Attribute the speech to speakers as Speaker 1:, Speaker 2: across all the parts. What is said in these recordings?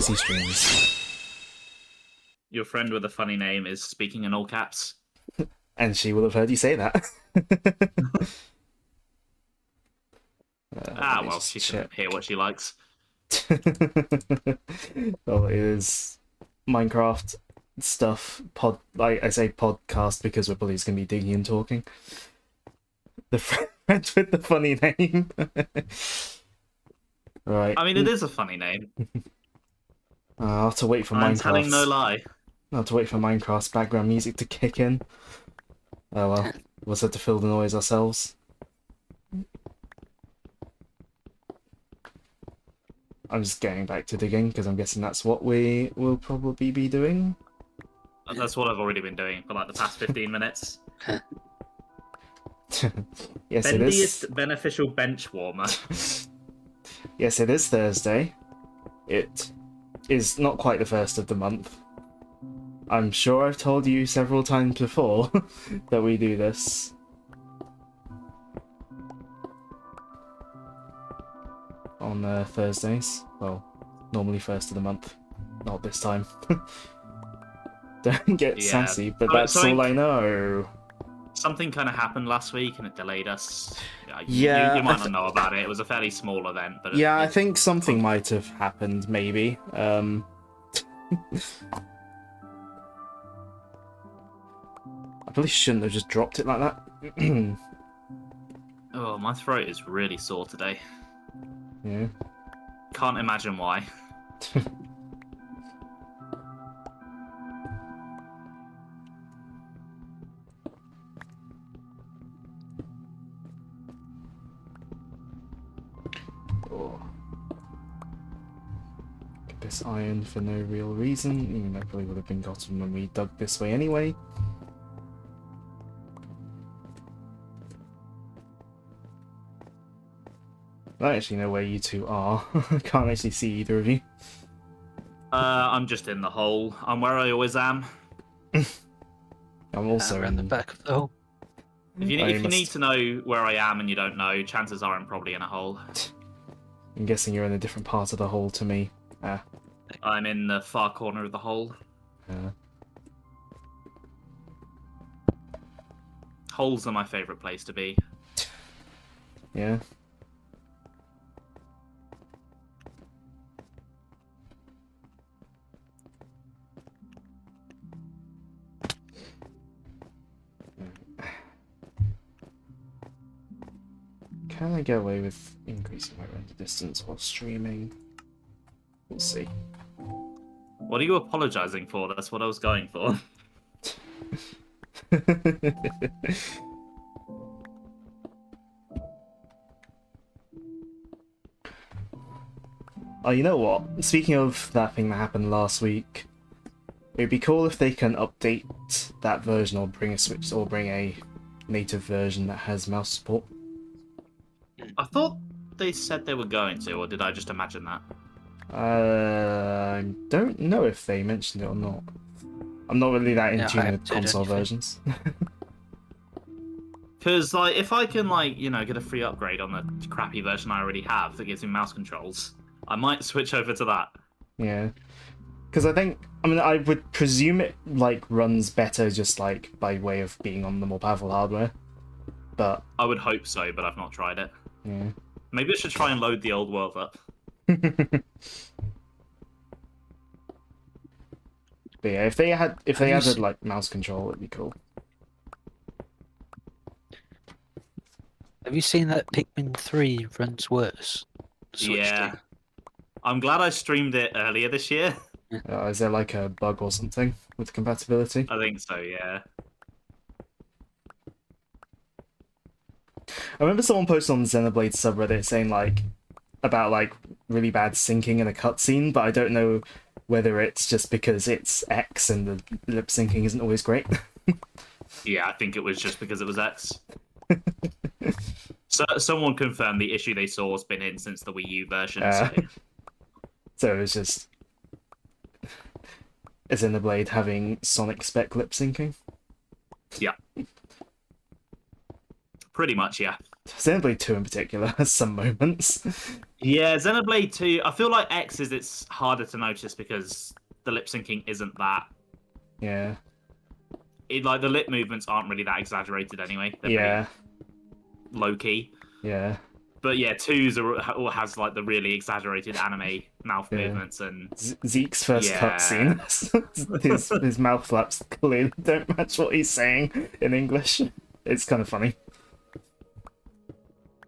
Speaker 1: Easy streams.
Speaker 2: Your friend with a funny name is speaking in all caps.
Speaker 1: And she will have heard you say that.
Speaker 2: Well, she can hear what she likes.
Speaker 1: Oh, it is Minecraft stuff. Like I say podcast because we're probably just gonna be digging and talking. The friend with the funny name. Right.
Speaker 2: I mean, it is a funny name.
Speaker 1: I'll have to wait for
Speaker 2: I'm telling no
Speaker 1: Minecraft's.
Speaker 2: lie.
Speaker 1: I'll have to wait for Minecraft's background music to kick in. Oh well, we'll just have to fill the noise ourselves. I'm just getting back to digging because I'm guessing that's what we will probably be doing.
Speaker 2: That's what I've already been doing for like the past 15 minutes.
Speaker 1: Yes, it is.
Speaker 2: Bendiest beneficial bench warmer.
Speaker 1: Yes, it is Thursday. It is not quite the first of the month. I'm sure I've told you several times before that we do this. On Thursdays. Well, normally first of the month. Not this time. Don't get
Speaker 2: Yeah.
Speaker 1: sassy, but that's all I know.
Speaker 2: Something kind of happened last week and it delayed us.
Speaker 1: Yeah,
Speaker 2: you might not know about it. It was a fairly small event, but
Speaker 1: yeah, I think something might have happened, maybe. I probably shouldn't have just dropped it like that.
Speaker 2: Oh, my throat is really sore today.
Speaker 1: Yeah.
Speaker 2: Can't imagine why.
Speaker 1: Oh. Get this iron for no real reason, even though it probably would have been gotten when we dug this way anyway. I don't actually know where you two are. I can't actually see either of you.
Speaker 2: I'm just in the hole. I'm where I always am.
Speaker 1: I'm also
Speaker 3: around the back of the hole.
Speaker 2: If you
Speaker 1: must-
Speaker 2: need to know where I am and you don't know, chances are I'm probably in a hole.
Speaker 1: I'm guessing you're in a different part of the hole to me.
Speaker 2: I'm in the far corner of the hole. Holes are my favourite place to be.
Speaker 1: Yeah. Can I get away with increasing my render distance while streaming? We'll see.
Speaker 2: What are you apologising for? That's what I was going for.
Speaker 1: Oh, you know what? Speaking of that thing that happened last week, it'd be cool if they can update that version or bring a switch or bring a native version that has mouse support.
Speaker 2: I thought they said they were going to, or did I just imagine that?
Speaker 1: I don't know if they mentioned it or not. I'm not really that in
Speaker 3: Yeah, I
Speaker 1: tune
Speaker 3: haven't
Speaker 1: with
Speaker 3: heard
Speaker 1: console
Speaker 3: anything.
Speaker 1: versions.
Speaker 2: Because, like, if I can, like, you know, get a free upgrade on the crappy version I already have that gives me mouse controls, I might switch over to that.
Speaker 1: Yeah. Because I mean, I would presume it, like, runs better just, like, by way of being on the more powerful hardware. But,
Speaker 2: I would hope so, but I've not tried it.
Speaker 1: yeah.
Speaker 2: Maybe I should try and load the old world up.
Speaker 1: But yeah, if they
Speaker 3: Have you
Speaker 1: added,
Speaker 3: seen-
Speaker 1: like, mouse control, it'd be cool.
Speaker 3: Have you seen that Pikmin 3 runs worse? Switch
Speaker 2: Yeah.
Speaker 3: to?
Speaker 2: I'm glad I streamed it earlier this year.
Speaker 1: Is there, like, a bug or something with compatibility?
Speaker 2: I think so, yeah.
Speaker 1: I remember someone posted on the Xenoblade subreddit saying, like, about, like, really bad syncing in a cutscene, but I don't know whether it's just because it's X and the lip syncing isn't always great.
Speaker 2: Yeah, I think it was just because it was X. So someone confirmed the issue they saw has been in since the Wii U version. So.
Speaker 1: So it was just a Xenoblade having Sonic spec lip syncing.
Speaker 2: Yeah. Pretty much, yeah.
Speaker 1: Xenoblade 2 in particular has some moments.
Speaker 2: Yeah, Xenoblade 2, I feel like X it's harder to notice because the lip syncing isn't that.
Speaker 1: Yeah.
Speaker 2: Like, the lip movements aren't really that exaggerated anyway. They're
Speaker 1: Yeah.
Speaker 2: pretty low key.
Speaker 1: Yeah.
Speaker 2: But yeah, twos all has like the really exaggerated anime mouth movements and
Speaker 1: Zeke's first
Speaker 2: Yeah.
Speaker 1: cutscene, his mouth flaps clearly don't match what he's saying in English. It's kind of funny.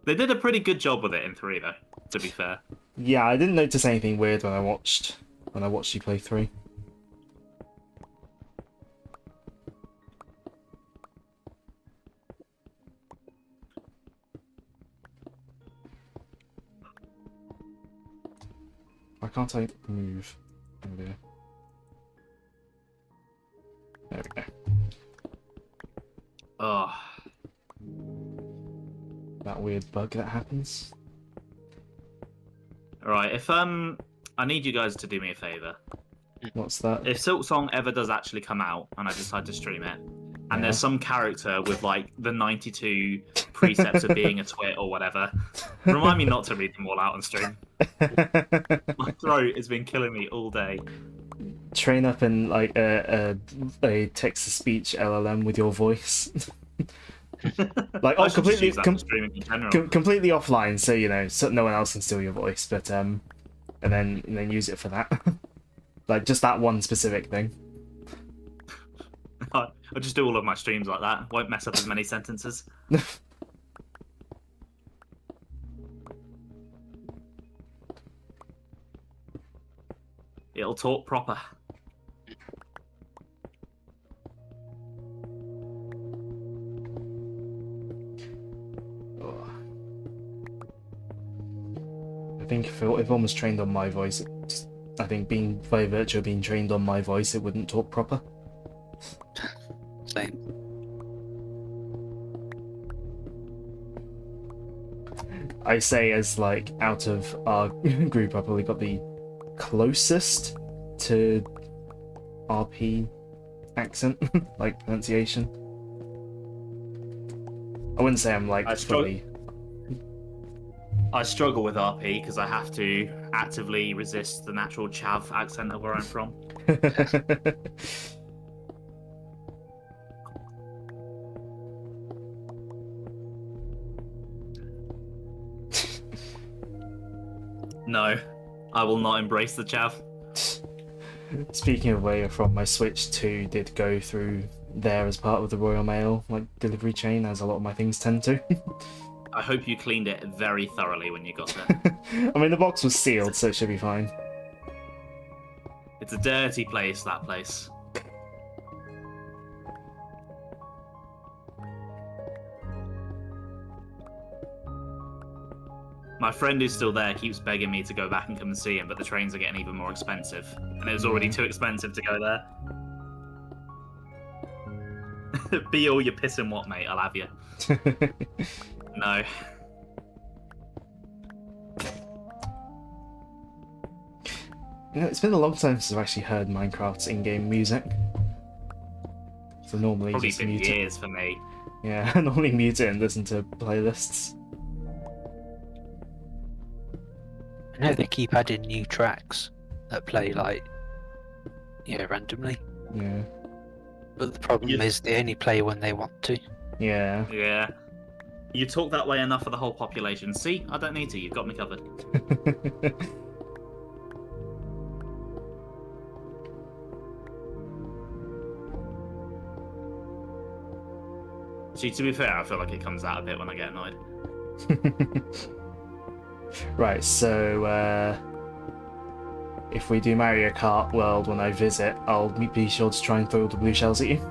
Speaker 2: they did a pretty good job with it in 3 though, to be fair.
Speaker 1: Yeah, I didn't notice anything weird when I watched you play 3. Why can't I move? Oh dear. There we go.
Speaker 2: Oh,
Speaker 1: That weird bug that happens.
Speaker 2: alright, if I need you guys to do me a favour.
Speaker 1: What's that?
Speaker 2: If Silk Song ever does actually come out and I decide to stream it, and
Speaker 1: Yeah.
Speaker 2: there's some character with like the 92 precepts of being a twit or whatever, remind me not to read them all out on stream. My throat has been killing me all day.
Speaker 1: Train up in like a text-to-speech LLM with your voice. Like,
Speaker 2: I
Speaker 1: oh,
Speaker 2: should just
Speaker 1: completely
Speaker 2: use that for streaming in general.
Speaker 1: completely offline, so you know, so no one else can steal your voice. But and then use it for that. Like just that one specific thing.
Speaker 2: I'll just do all of my streams like that. Won't mess up as many sentences. It'll talk proper.
Speaker 1: Oh. I think if one was trained on my voice, I think by virtue of being trained on my voice, it wouldn't talk proper.
Speaker 3: Same.
Speaker 1: I say as like out of our group, I probably got the closest to RP accent, like pronunciation. I wouldn't say I'm like fully.
Speaker 2: I struggle with RP because I have to actively resist the natural chav accent of where I'm from. No, I will not embrace the chav.
Speaker 1: Speaking of where you're from, my Switch 2 did go through there as part of the Royal Mail like delivery chain, as a lot of my things tend to.
Speaker 2: I hope you cleaned it very thoroughly when you got there.
Speaker 1: I mean, the box was sealed, so it should be fine.
Speaker 2: It's a dirty place, that place. My friend who's still there keeps begging me to go back and come and see him, but the trains are getting even more expensive. And it was already too expensive to go there. Be all your piss and what, mate, I'll have you. No.
Speaker 1: You know, it's been a long time since I've actually heard Minecraft's in-game music. So normally
Speaker 2: Probably
Speaker 1: just
Speaker 2: been
Speaker 1: mute it.
Speaker 2: years for me.
Speaker 1: Yeah, I normally mute it and listen to playlists.
Speaker 3: I know they keep adding new tracks that play like, randomly.
Speaker 1: Yeah.
Speaker 3: But the problem
Speaker 2: Yeah.
Speaker 3: is they only play when they want to.
Speaker 1: Yeah.
Speaker 2: Yeah. You talk that way enough for the whole population. See, I don't need to. You've got me covered. See, to be fair, I feel like it comes out a bit when I get annoyed.
Speaker 1: Right, so if we do Mario Kart World when I visit, I'll be sure to try and throw all the blue shells at you.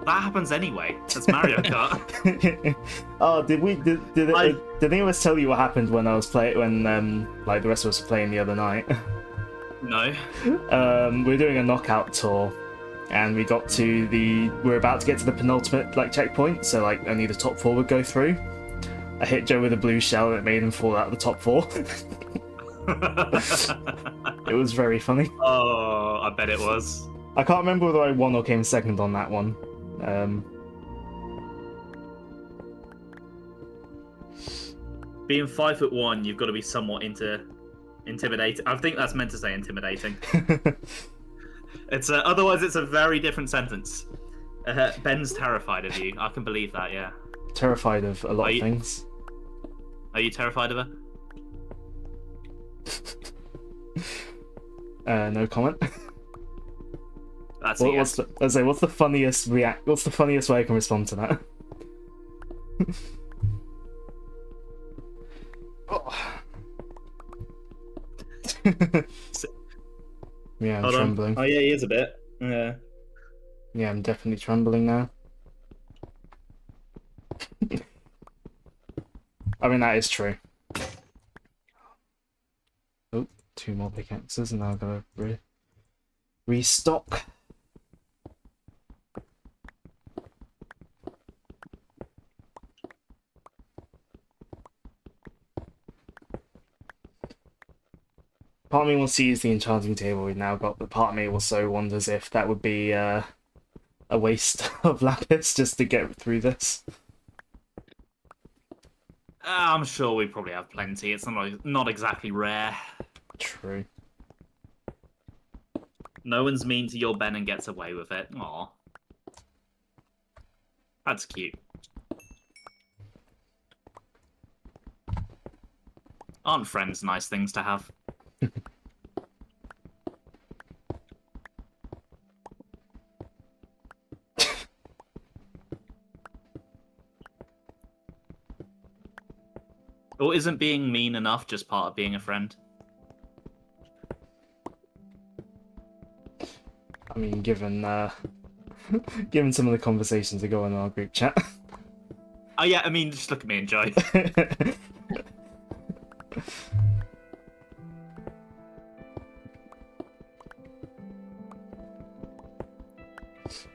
Speaker 2: That happens anyway. That's Mario Kart.
Speaker 1: Oh, did anyone else tell you what happened when I was like the rest of us were playing the other night?
Speaker 2: No.
Speaker 1: We were doing a knockout tour, and we were about to get to the penultimate like checkpoint, so like only the top 4 would go through. I hit Joe with a blue shell and it made him fall out of the top 4. It was very funny.
Speaker 2: Oh, I bet it was.
Speaker 1: I can't remember whether I won or came second on that one.
Speaker 2: Being 5'1", you've got to be somewhat intimidating. I think that's meant to say intimidating. It's otherwise it's a very different sentence. Ben's terrified of you. I can believe that. Yeah.
Speaker 1: Terrified of a lot
Speaker 2: Are
Speaker 1: of
Speaker 2: you-
Speaker 1: things.
Speaker 2: Are you terrified of her?
Speaker 1: No comment.
Speaker 2: That's a yes.
Speaker 1: What's the funniest What's the funniest way I can respond to that? Yeah, I'm
Speaker 2: Hold on.
Speaker 1: trembling.
Speaker 2: Oh yeah, he is a bit. Yeah.
Speaker 1: Yeah, I'm definitely trembling now. I mean, that is true. Oh, 2 more pickaxes, and now I've got to restock. Part of me wants to use the enchanting table we've now got, but part of me also wonders if that would be a waste of lapis just to get through this.
Speaker 2: I'm sure we probably have plenty. It's not exactly rare.
Speaker 1: True.
Speaker 2: No one's mean to your Ben and gets away with it. Aw. That's cute. Aren't friends nice things to have? Or isn't being mean enough just part of being a friend?
Speaker 1: I mean, given given some of the conversations that go on in our group chat.
Speaker 2: Oh yeah, I mean, just look at me and Joe.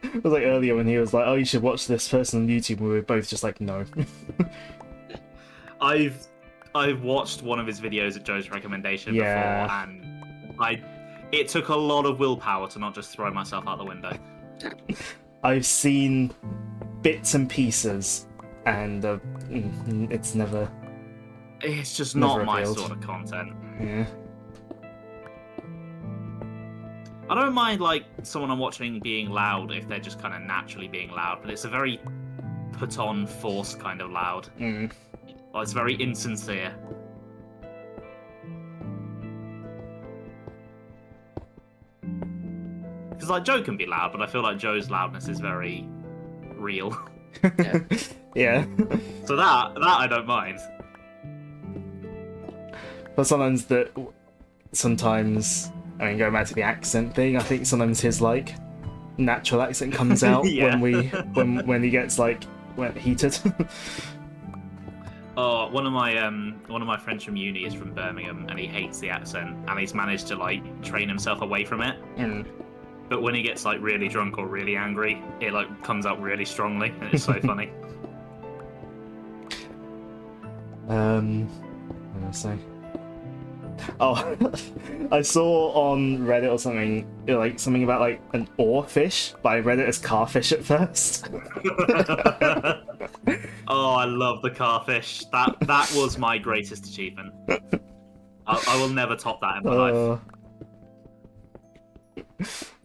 Speaker 1: It was like earlier when he was like, "Oh, you should watch this person on YouTube," and we were both just like, "No."
Speaker 2: I've watched one of his videos at Joe's recommendation before, and it took a lot of willpower to not just throw myself out the window.
Speaker 1: I've seen bits and pieces, and it's never.
Speaker 2: It's just
Speaker 1: Never
Speaker 2: not my
Speaker 1: appealed.
Speaker 2: sort of content.
Speaker 1: Yeah.
Speaker 2: I don't mind like someone I'm watching being loud if they're just kind of naturally being loud, but it's a very put on, forced kind of loud.
Speaker 1: Mm.
Speaker 2: Well, it's very insincere. Because like Joe can be loud, but I feel like Joe's loudness is very real.
Speaker 3: Yeah.
Speaker 1: Yeah.
Speaker 2: So that I don't mind.
Speaker 1: But sometimes, I mean, going back to the accent thing, I think sometimes his like natural accent comes out
Speaker 2: Yeah.
Speaker 1: when he gets like heated.
Speaker 2: Oh, one of my friends from uni is from Birmingham, and he hates the accent, and he's managed to like train himself away from it.
Speaker 1: Mm.
Speaker 2: But when he gets like really drunk or really angry, it like comes out really strongly, and it's so funny.
Speaker 1: What did I say? Oh, I saw on Reddit or something, like something about like an oarfish, but I read it as carfish at first.
Speaker 2: Oh, I love the carfish. That was my greatest achievement. I will never top that in my life.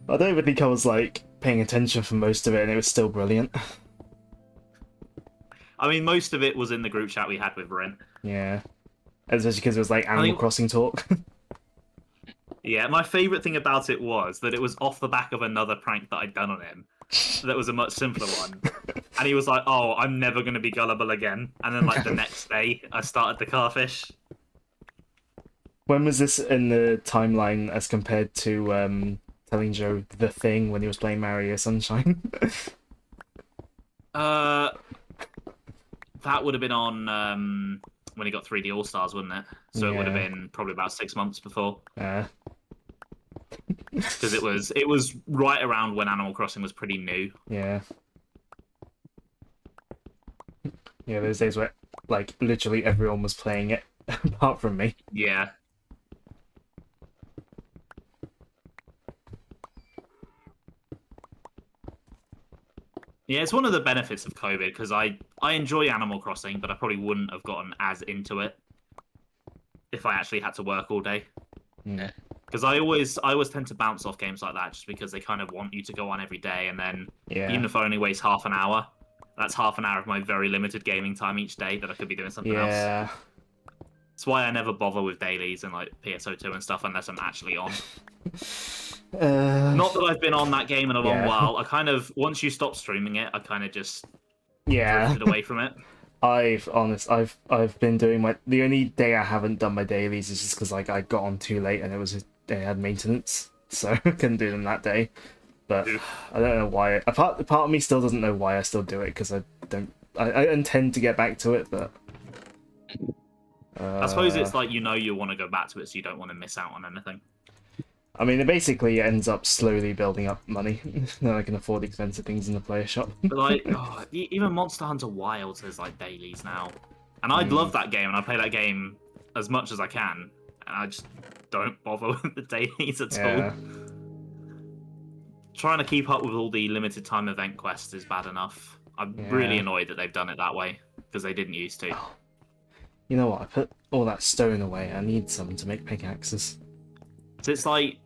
Speaker 1: I don't even think I was like paying attention for most of it, and it was still brilliant.
Speaker 2: I mean, most of it was in the group chat we had with Ren.
Speaker 1: Yeah, especially because it was like Animal Crossing talk.
Speaker 2: Yeah, my favourite thing about it was that it was off the back of another prank that I'd done on him. That was a much simpler one. And he was like, "Oh, I'm never going to be gullible again." And then like the next day, I started the carfish.
Speaker 1: When was this in the timeline as compared to telling Joe the thing when he was playing Mario Sunshine?
Speaker 2: That would have been on when he got 3D All Stars, wouldn't it? So it would have been probably about 6 months before. Because it was right around when Animal Crossing was pretty new.
Speaker 1: Yeah. Yeah, those days where like literally everyone was playing it apart from me.
Speaker 2: Yeah. Yeah, it's one of the benefits of COVID, because I enjoy Animal Crossing, but I probably wouldn't have gotten as into it if I actually had to work all day.
Speaker 1: Yeah.
Speaker 2: Because I always tend to bounce off games like that just because they kind of want you to go on every day, and then even if I only waste half an hour, that's half an hour of my very limited gaming time each day that I could be doing something else.
Speaker 1: Yeah.
Speaker 2: It's why I never bother with dailies and like PSO2 and stuff unless I'm actually on. Not that I've been on that game in a long while. I kind of, once you stop streaming it, I kind of just drifted away from it.
Speaker 1: I've been doing the only day I haven't done my dailies is just because like I got on too late and they had maintenance, so I couldn't do them that day. But I don't know why. A part of me still doesn't know why I still do it, because I intend to get back to it, but
Speaker 2: I suppose it's like you want to go back to it, so you don't want to miss out on anything.
Speaker 1: I mean, it basically ends up slowly building up money. Then I can afford expensive things in the player shop.
Speaker 2: But like, even Monster Hunter Wilds has like dailies now, and I'd love that game, and I play that game as much as I can, and I just don't bother with the dailies at all. Trying to keep up with all the limited time event quests is bad enough. I'm really annoyed that they've done it that way, because they didn't used to.
Speaker 1: You know what? I put all that stone away. I need some to make pickaxes.
Speaker 2: So it's like,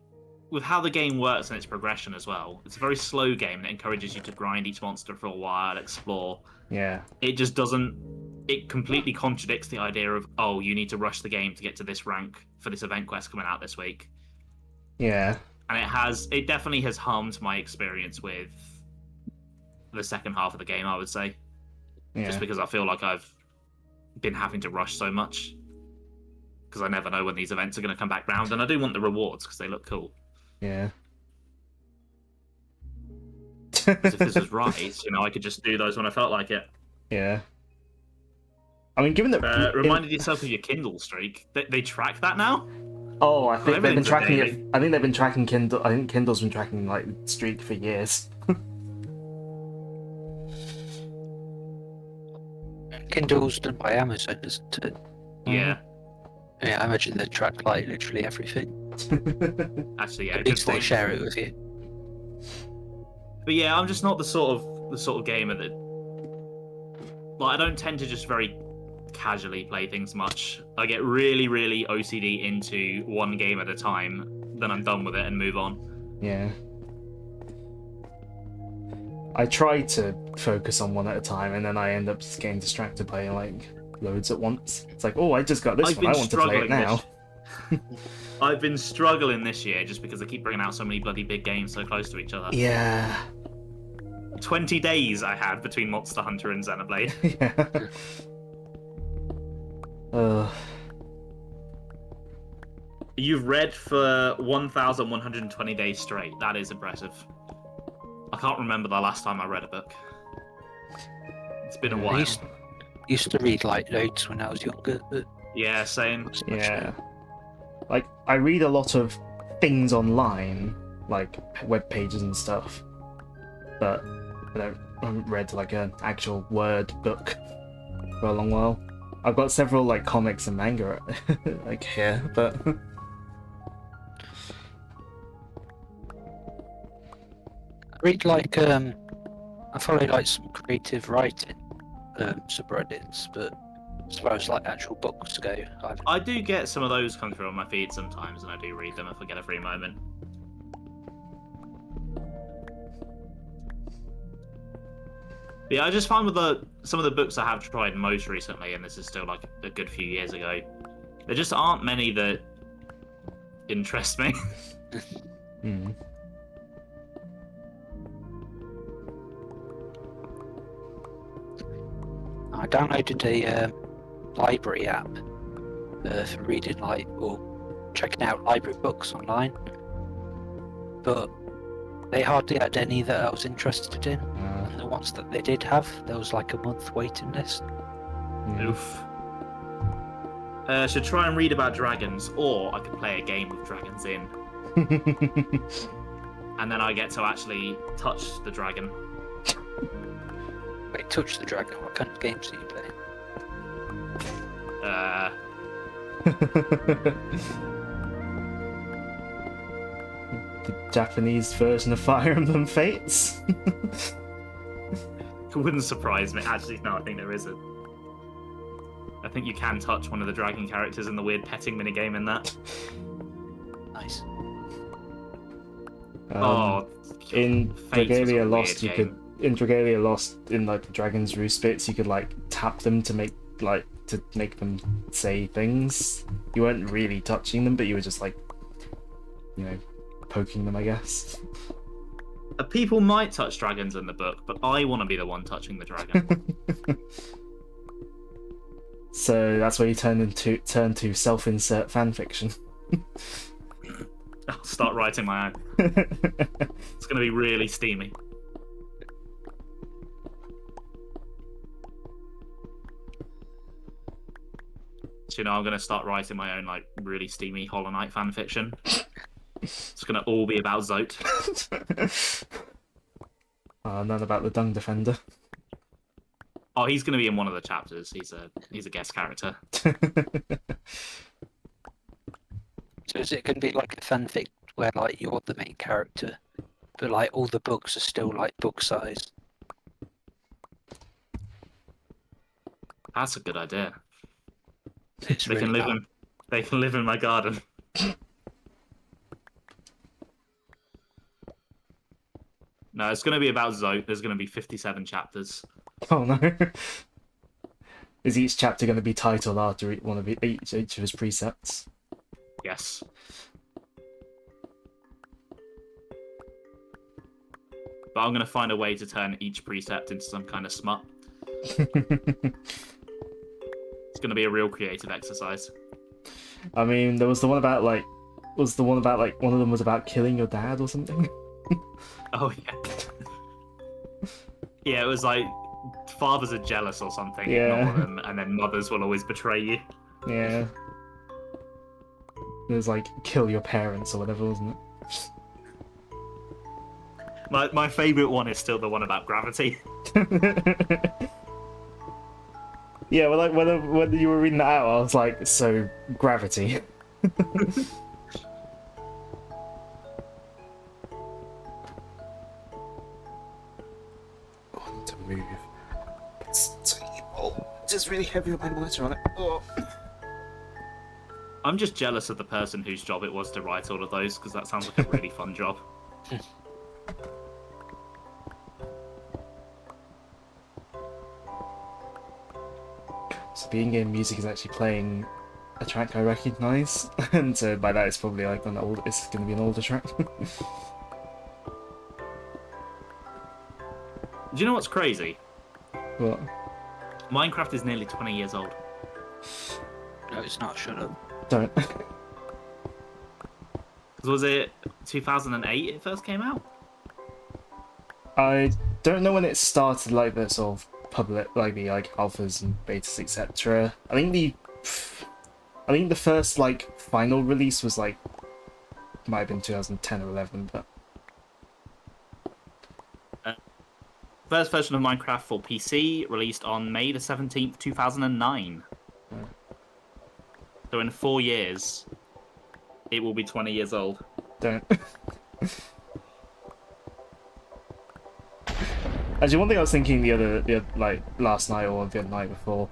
Speaker 2: with how the game works and its progression as well, it's a very slow game that encourages you to grind each monster for a while, explore.
Speaker 1: Yeah.
Speaker 2: It just doesn't... It completely contradicts the idea of, oh, you need to rush the game to get to this rank for this event quest coming out this week.
Speaker 1: Yeah.
Speaker 2: And it definitely has harmed my experience with the second half of the game, I would say.
Speaker 1: Yeah.
Speaker 2: Just because I feel like I've been having to rush so much. Because I never know when these events are going to come back round, and I do want the rewards because they look cool.
Speaker 1: Yeah.
Speaker 2: Because if this was right, I could just do those when I felt like it.
Speaker 1: Yeah. I mean, given that...
Speaker 2: reminded yourself of your Kindle streak. They track that now?
Speaker 1: Oh, I think they've been tracking it. I think they've been tracking Kindle. I think Kindle's been tracking like streak for years.
Speaker 3: Kindle's done by Amazon, isn't it?
Speaker 2: Yeah.
Speaker 3: Yeah, I imagine they track like literally everything.
Speaker 2: Actually, yeah.
Speaker 3: At least they share it with you.
Speaker 2: But yeah, I'm just not the sort of gamer that, like, I don't tend to just very casually play things much. I get really, really OCD into one game at a time, then I'm done with it and move on.
Speaker 1: Yeah. I try to focus on one at a time, and then I end up just getting distracted by like loads at once. It's like, oh, I just got this one. I want to play it now.
Speaker 2: I've been struggling this year just because they keep bringing out so many bloody big games so close to each other.
Speaker 1: Yeah.
Speaker 2: 20 days I had between Monster Hunter and Xenoblade.
Speaker 1: Yeah.
Speaker 2: You've read for 1,120 days straight. That is impressive. I can't remember the last time I read a book. It's been a while.
Speaker 3: I used to read like loads when I was younger. But
Speaker 2: yeah, same.
Speaker 1: Yeah. Like, I read a lot of things online, like web pages and stuff, but I haven't read like an actual word book for a long while. I've got several like comics and manga like here, but
Speaker 3: I read like I follow like some creative writing subreddits, but as far as like actual books go,
Speaker 2: I do get some of those come through on my feed sometimes, and I do read them if I get a free moment. But yeah, I just find with some of the books I have tried most recently, and this is still like a good few years ago, there just aren't many that interest me.
Speaker 3: I downloaded a library app for reading or checking out library books online, but they hardly had any that I was interested in. And the ones that they did have, there was like a month waiting list.
Speaker 2: Oof. Should try and read about dragons, or I could play a game with dragons in. And then I get to actually touch the dragon.
Speaker 3: Wait, touch the dragon? What kind of games do you play?
Speaker 1: The Japanese version of Fire Emblem Fates.
Speaker 2: It wouldn't surprise me. Actually, no, I think there isn't. I think you can touch one of the dragon characters in the weird petting minigame in that.
Speaker 3: Nice.
Speaker 1: In Dragalia Lost, you
Speaker 2: game.
Speaker 1: could. In Dragalia Lost, in like the Dragon's Roost bits, you could like tap them to make like to make them say things. You weren't really touching them, but you were just like, you know, poking them, I guess.
Speaker 2: People might touch dragons in the book, but I want to be the one touching the dragon.
Speaker 1: So that's where you turn to self-insert fanfiction.
Speaker 2: I'll start writing my own. It's going to be really steamy. So, I'm going to start writing my own, like, really steamy Hollow Knight fanfiction. It's going to all be about Zote.
Speaker 1: None about the Dung Defender.
Speaker 2: Oh, he's going to be in one of the chapters. He's a guest character.
Speaker 3: So is it going to be like a fanfic where like you're the main character, but like all the books are still like book size?
Speaker 2: That's a good idea.
Speaker 3: It's
Speaker 2: They can live in my garden. No, it's going to be about Zote. There's going to be 57 chapters.
Speaker 1: Oh no. Is each chapter going to be titled after one of each of his precepts?
Speaker 2: Yes. But I'm going to find a way to turn each precept into some kind of smut. It's going to be a real creative exercise.
Speaker 1: I mean, there was the one about like, one of them was about killing your dad or something.
Speaker 2: Oh yeah. Yeah, it was like fathers are jealous or something.
Speaker 1: Yeah.
Speaker 2: Ignore them, and then mothers will always betray you.
Speaker 1: Yeah. It was like kill your parents or whatever, wasn't it?
Speaker 2: My favourite one is still the one about gravity.
Speaker 1: Yeah, well, like when you were reading that out, I was like, so gravity. I need to move. It's just really heavy with my monitor on it. Oh.
Speaker 2: I'm just jealous of the person whose job it was to write all of those, because that sounds like a really fun job.
Speaker 1: So the in-game music is actually playing a track I recognise, and so by that it's probably like it's going to be an older track.
Speaker 2: Do you know what's crazy?
Speaker 1: What?
Speaker 2: Minecraft is nearly 20 years old.
Speaker 3: No, it's not. Shut up.
Speaker 1: Don't.
Speaker 2: Was it 2008 it first came out?
Speaker 1: I don't know when it started, like the sort of public, like the alphas and betas, etc. I think the first like final release was like might have been 2010 or 11, but
Speaker 2: First version of Minecraft for PC released on May the 17th, 2009.
Speaker 1: Yeah.
Speaker 2: So in 4 years, it will be 20 years old.
Speaker 1: don't. Actually, one thing I was thinking the other like last night or the other night before,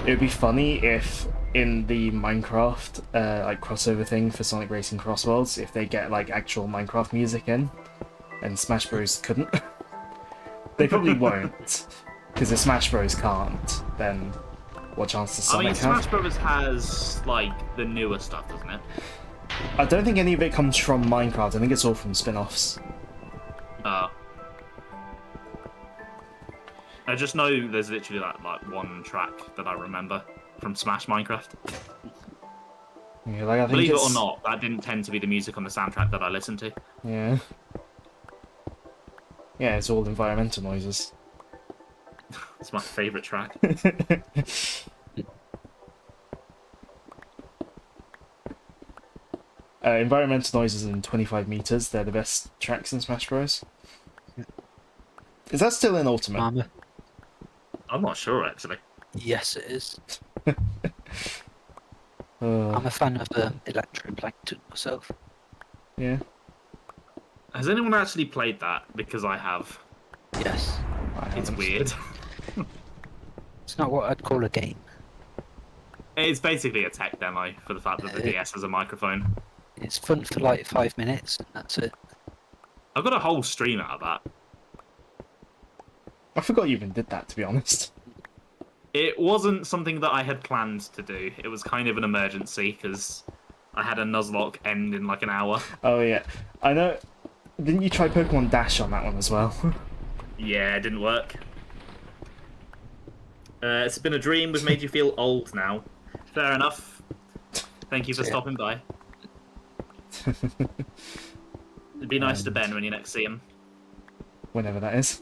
Speaker 1: it would be funny if in the Minecraft like crossover thing for Sonic Racing Cross Worlds, if they get like actual Minecraft music in, and Smash Bros couldn't. They probably won't, because if Smash Bros can't, then what chance does Sonic have?
Speaker 2: Smash Bros has like the newer stuff, doesn't it?
Speaker 1: I don't think any of it comes from Minecraft. I think it's all from spin-offs.
Speaker 2: I just know there's literally like one track that I remember from Smash Minecraft.
Speaker 1: Yeah, like I think
Speaker 2: Believe it or not, that didn't tend to be the music on the soundtrack that I listened to.
Speaker 1: Yeah. Yeah, it's all environmental noises.
Speaker 2: It's my favourite track.
Speaker 1: Environmental noises in 25 meters. They're the best tracks in Smash Bros. Is that still in Ultimate?
Speaker 3: Mama.
Speaker 2: I'm not sure, actually.
Speaker 3: Yes, it is.
Speaker 1: Uh,
Speaker 3: I'm a fan of Electroplankton myself.
Speaker 1: yeah.
Speaker 2: Has anyone actually played that? Because I have.
Speaker 3: Yes.
Speaker 2: It's weird.
Speaker 3: It's not what I'd call a game.
Speaker 2: It's basically a tech demo for the fact that the DS has a microphone.
Speaker 3: It's fun for like 5 minutes, and that's it.
Speaker 2: I got a whole stream out of that.
Speaker 1: I forgot you even did that, to be honest.
Speaker 2: It wasn't something that I had planned to do. It was kind of an emergency because I had a Nuzlocke end in like an hour.
Speaker 1: Oh yeah, I know. Didn't you try Pokemon Dash on that one as well?
Speaker 2: Yeah, it didn't work. It's been a dream. We've made you feel old now. Fair enough. Thank you for
Speaker 3: Yeah.
Speaker 2: stopping by. It'd be nice to Ben when you next see him.
Speaker 1: Whenever that is.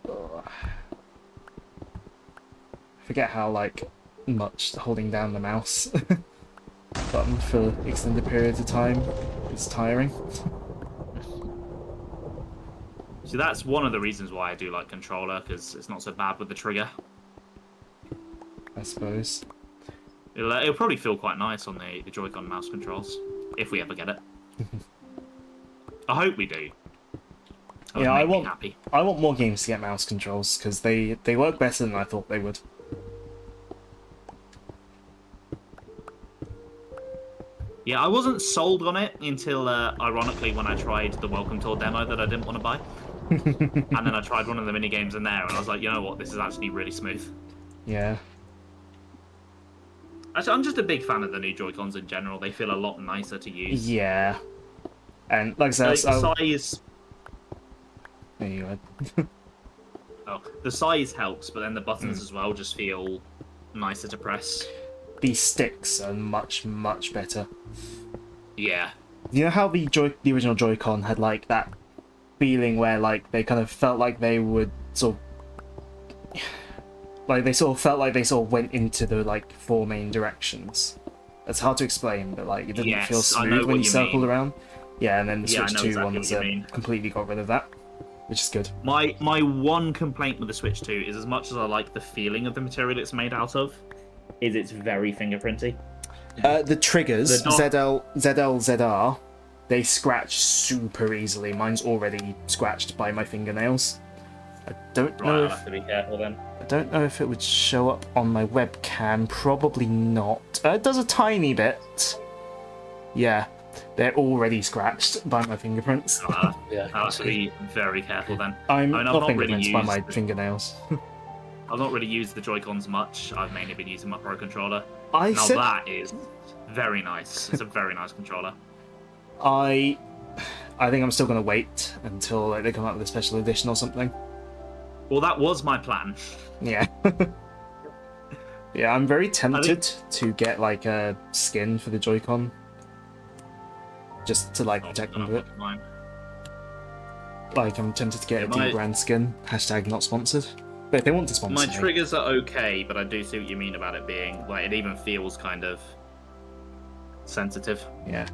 Speaker 1: I forget how like much holding down the mouse button for extended periods of time is tiring.
Speaker 2: So that's one of the reasons why I do like controller, because it's not so bad with the trigger.
Speaker 1: I suppose.
Speaker 2: It'll probably feel quite nice on the Joy-Con mouse controls, if we ever get it. I hope we do. That
Speaker 1: Yeah,
Speaker 2: would make me happy.
Speaker 1: I want more games to get mouse controls because they work better than I thought they would.
Speaker 2: Yeah, I wasn't sold on it until, ironically, when I tried the Welcome Tour demo that I didn't want to buy. And then I tried one of the mini games in there, and I was like, you know what, this is actually really smooth.
Speaker 1: Yeah.
Speaker 2: Actually, I'm just a big fan of the new Joy-Cons in general. They feel a lot nicer to use.
Speaker 1: Yeah. And like I said,
Speaker 2: The size...
Speaker 1: There you go.
Speaker 2: Oh, the size helps, but then the buttons as well just feel nicer to press.
Speaker 1: These sticks are much, much better.
Speaker 2: Yeah.
Speaker 1: You know how the original Joy-Con had like that feeling where like they kind of felt like they would sort of like they sort of felt like they sort of went into the like four main directions. It's hard to explain, but like it didn't
Speaker 2: Yes,
Speaker 1: feel
Speaker 2: I know
Speaker 1: smooth when
Speaker 2: what
Speaker 1: you
Speaker 2: you
Speaker 1: circled
Speaker 2: mean.
Speaker 1: around. Yeah, and then the
Speaker 2: Yeah, I
Speaker 1: Switch
Speaker 2: know
Speaker 1: 2
Speaker 2: exactly
Speaker 1: ones
Speaker 2: what you mean.
Speaker 1: completely got rid of that, which is good.
Speaker 2: My one complaint with the Switch 2 is, as much as I like the feeling of the material it's made out of, is it's very fingerprinty.
Speaker 1: The triggers,
Speaker 2: The dock-
Speaker 1: ZL, ZR, they scratch super easily. Mine's already scratched by my fingernails. I don't
Speaker 2: Right,
Speaker 1: know
Speaker 2: I'll
Speaker 1: if
Speaker 2: have to be careful then.
Speaker 1: I don't know if it would show up on my webcam. Probably not. It does a tiny bit. Yeah, they're already scratched by my fingerprints.
Speaker 3: Yeah.
Speaker 2: I'll have to be very careful then.
Speaker 1: I'm
Speaker 2: I mean, I've
Speaker 1: not
Speaker 2: not really
Speaker 1: fingerprints by my
Speaker 2: used-
Speaker 1: fingernails.
Speaker 2: I've not really used the Joy-Cons much. I've mainly been using my Pro Controller.
Speaker 1: I
Speaker 2: Now
Speaker 1: said
Speaker 2: that is very nice. It's a very nice controller.
Speaker 1: I think I'm still gonna wait until like, they come out with a special edition or something.
Speaker 2: Well, that was my plan.
Speaker 1: Yeah. Yeah, I'm very tempted to get like a skin for the Joy-Con. Just to like protect them with it.
Speaker 2: Mine.
Speaker 1: Like I'm tempted to get
Speaker 2: Yeah,
Speaker 1: a
Speaker 2: my-
Speaker 1: D-brand skin. Hashtag not sponsored. But if they want to sponsor
Speaker 2: My
Speaker 1: me,
Speaker 2: triggers are okay, but I do see what you mean about it being like it even feels kind of sensitive.
Speaker 1: yeah.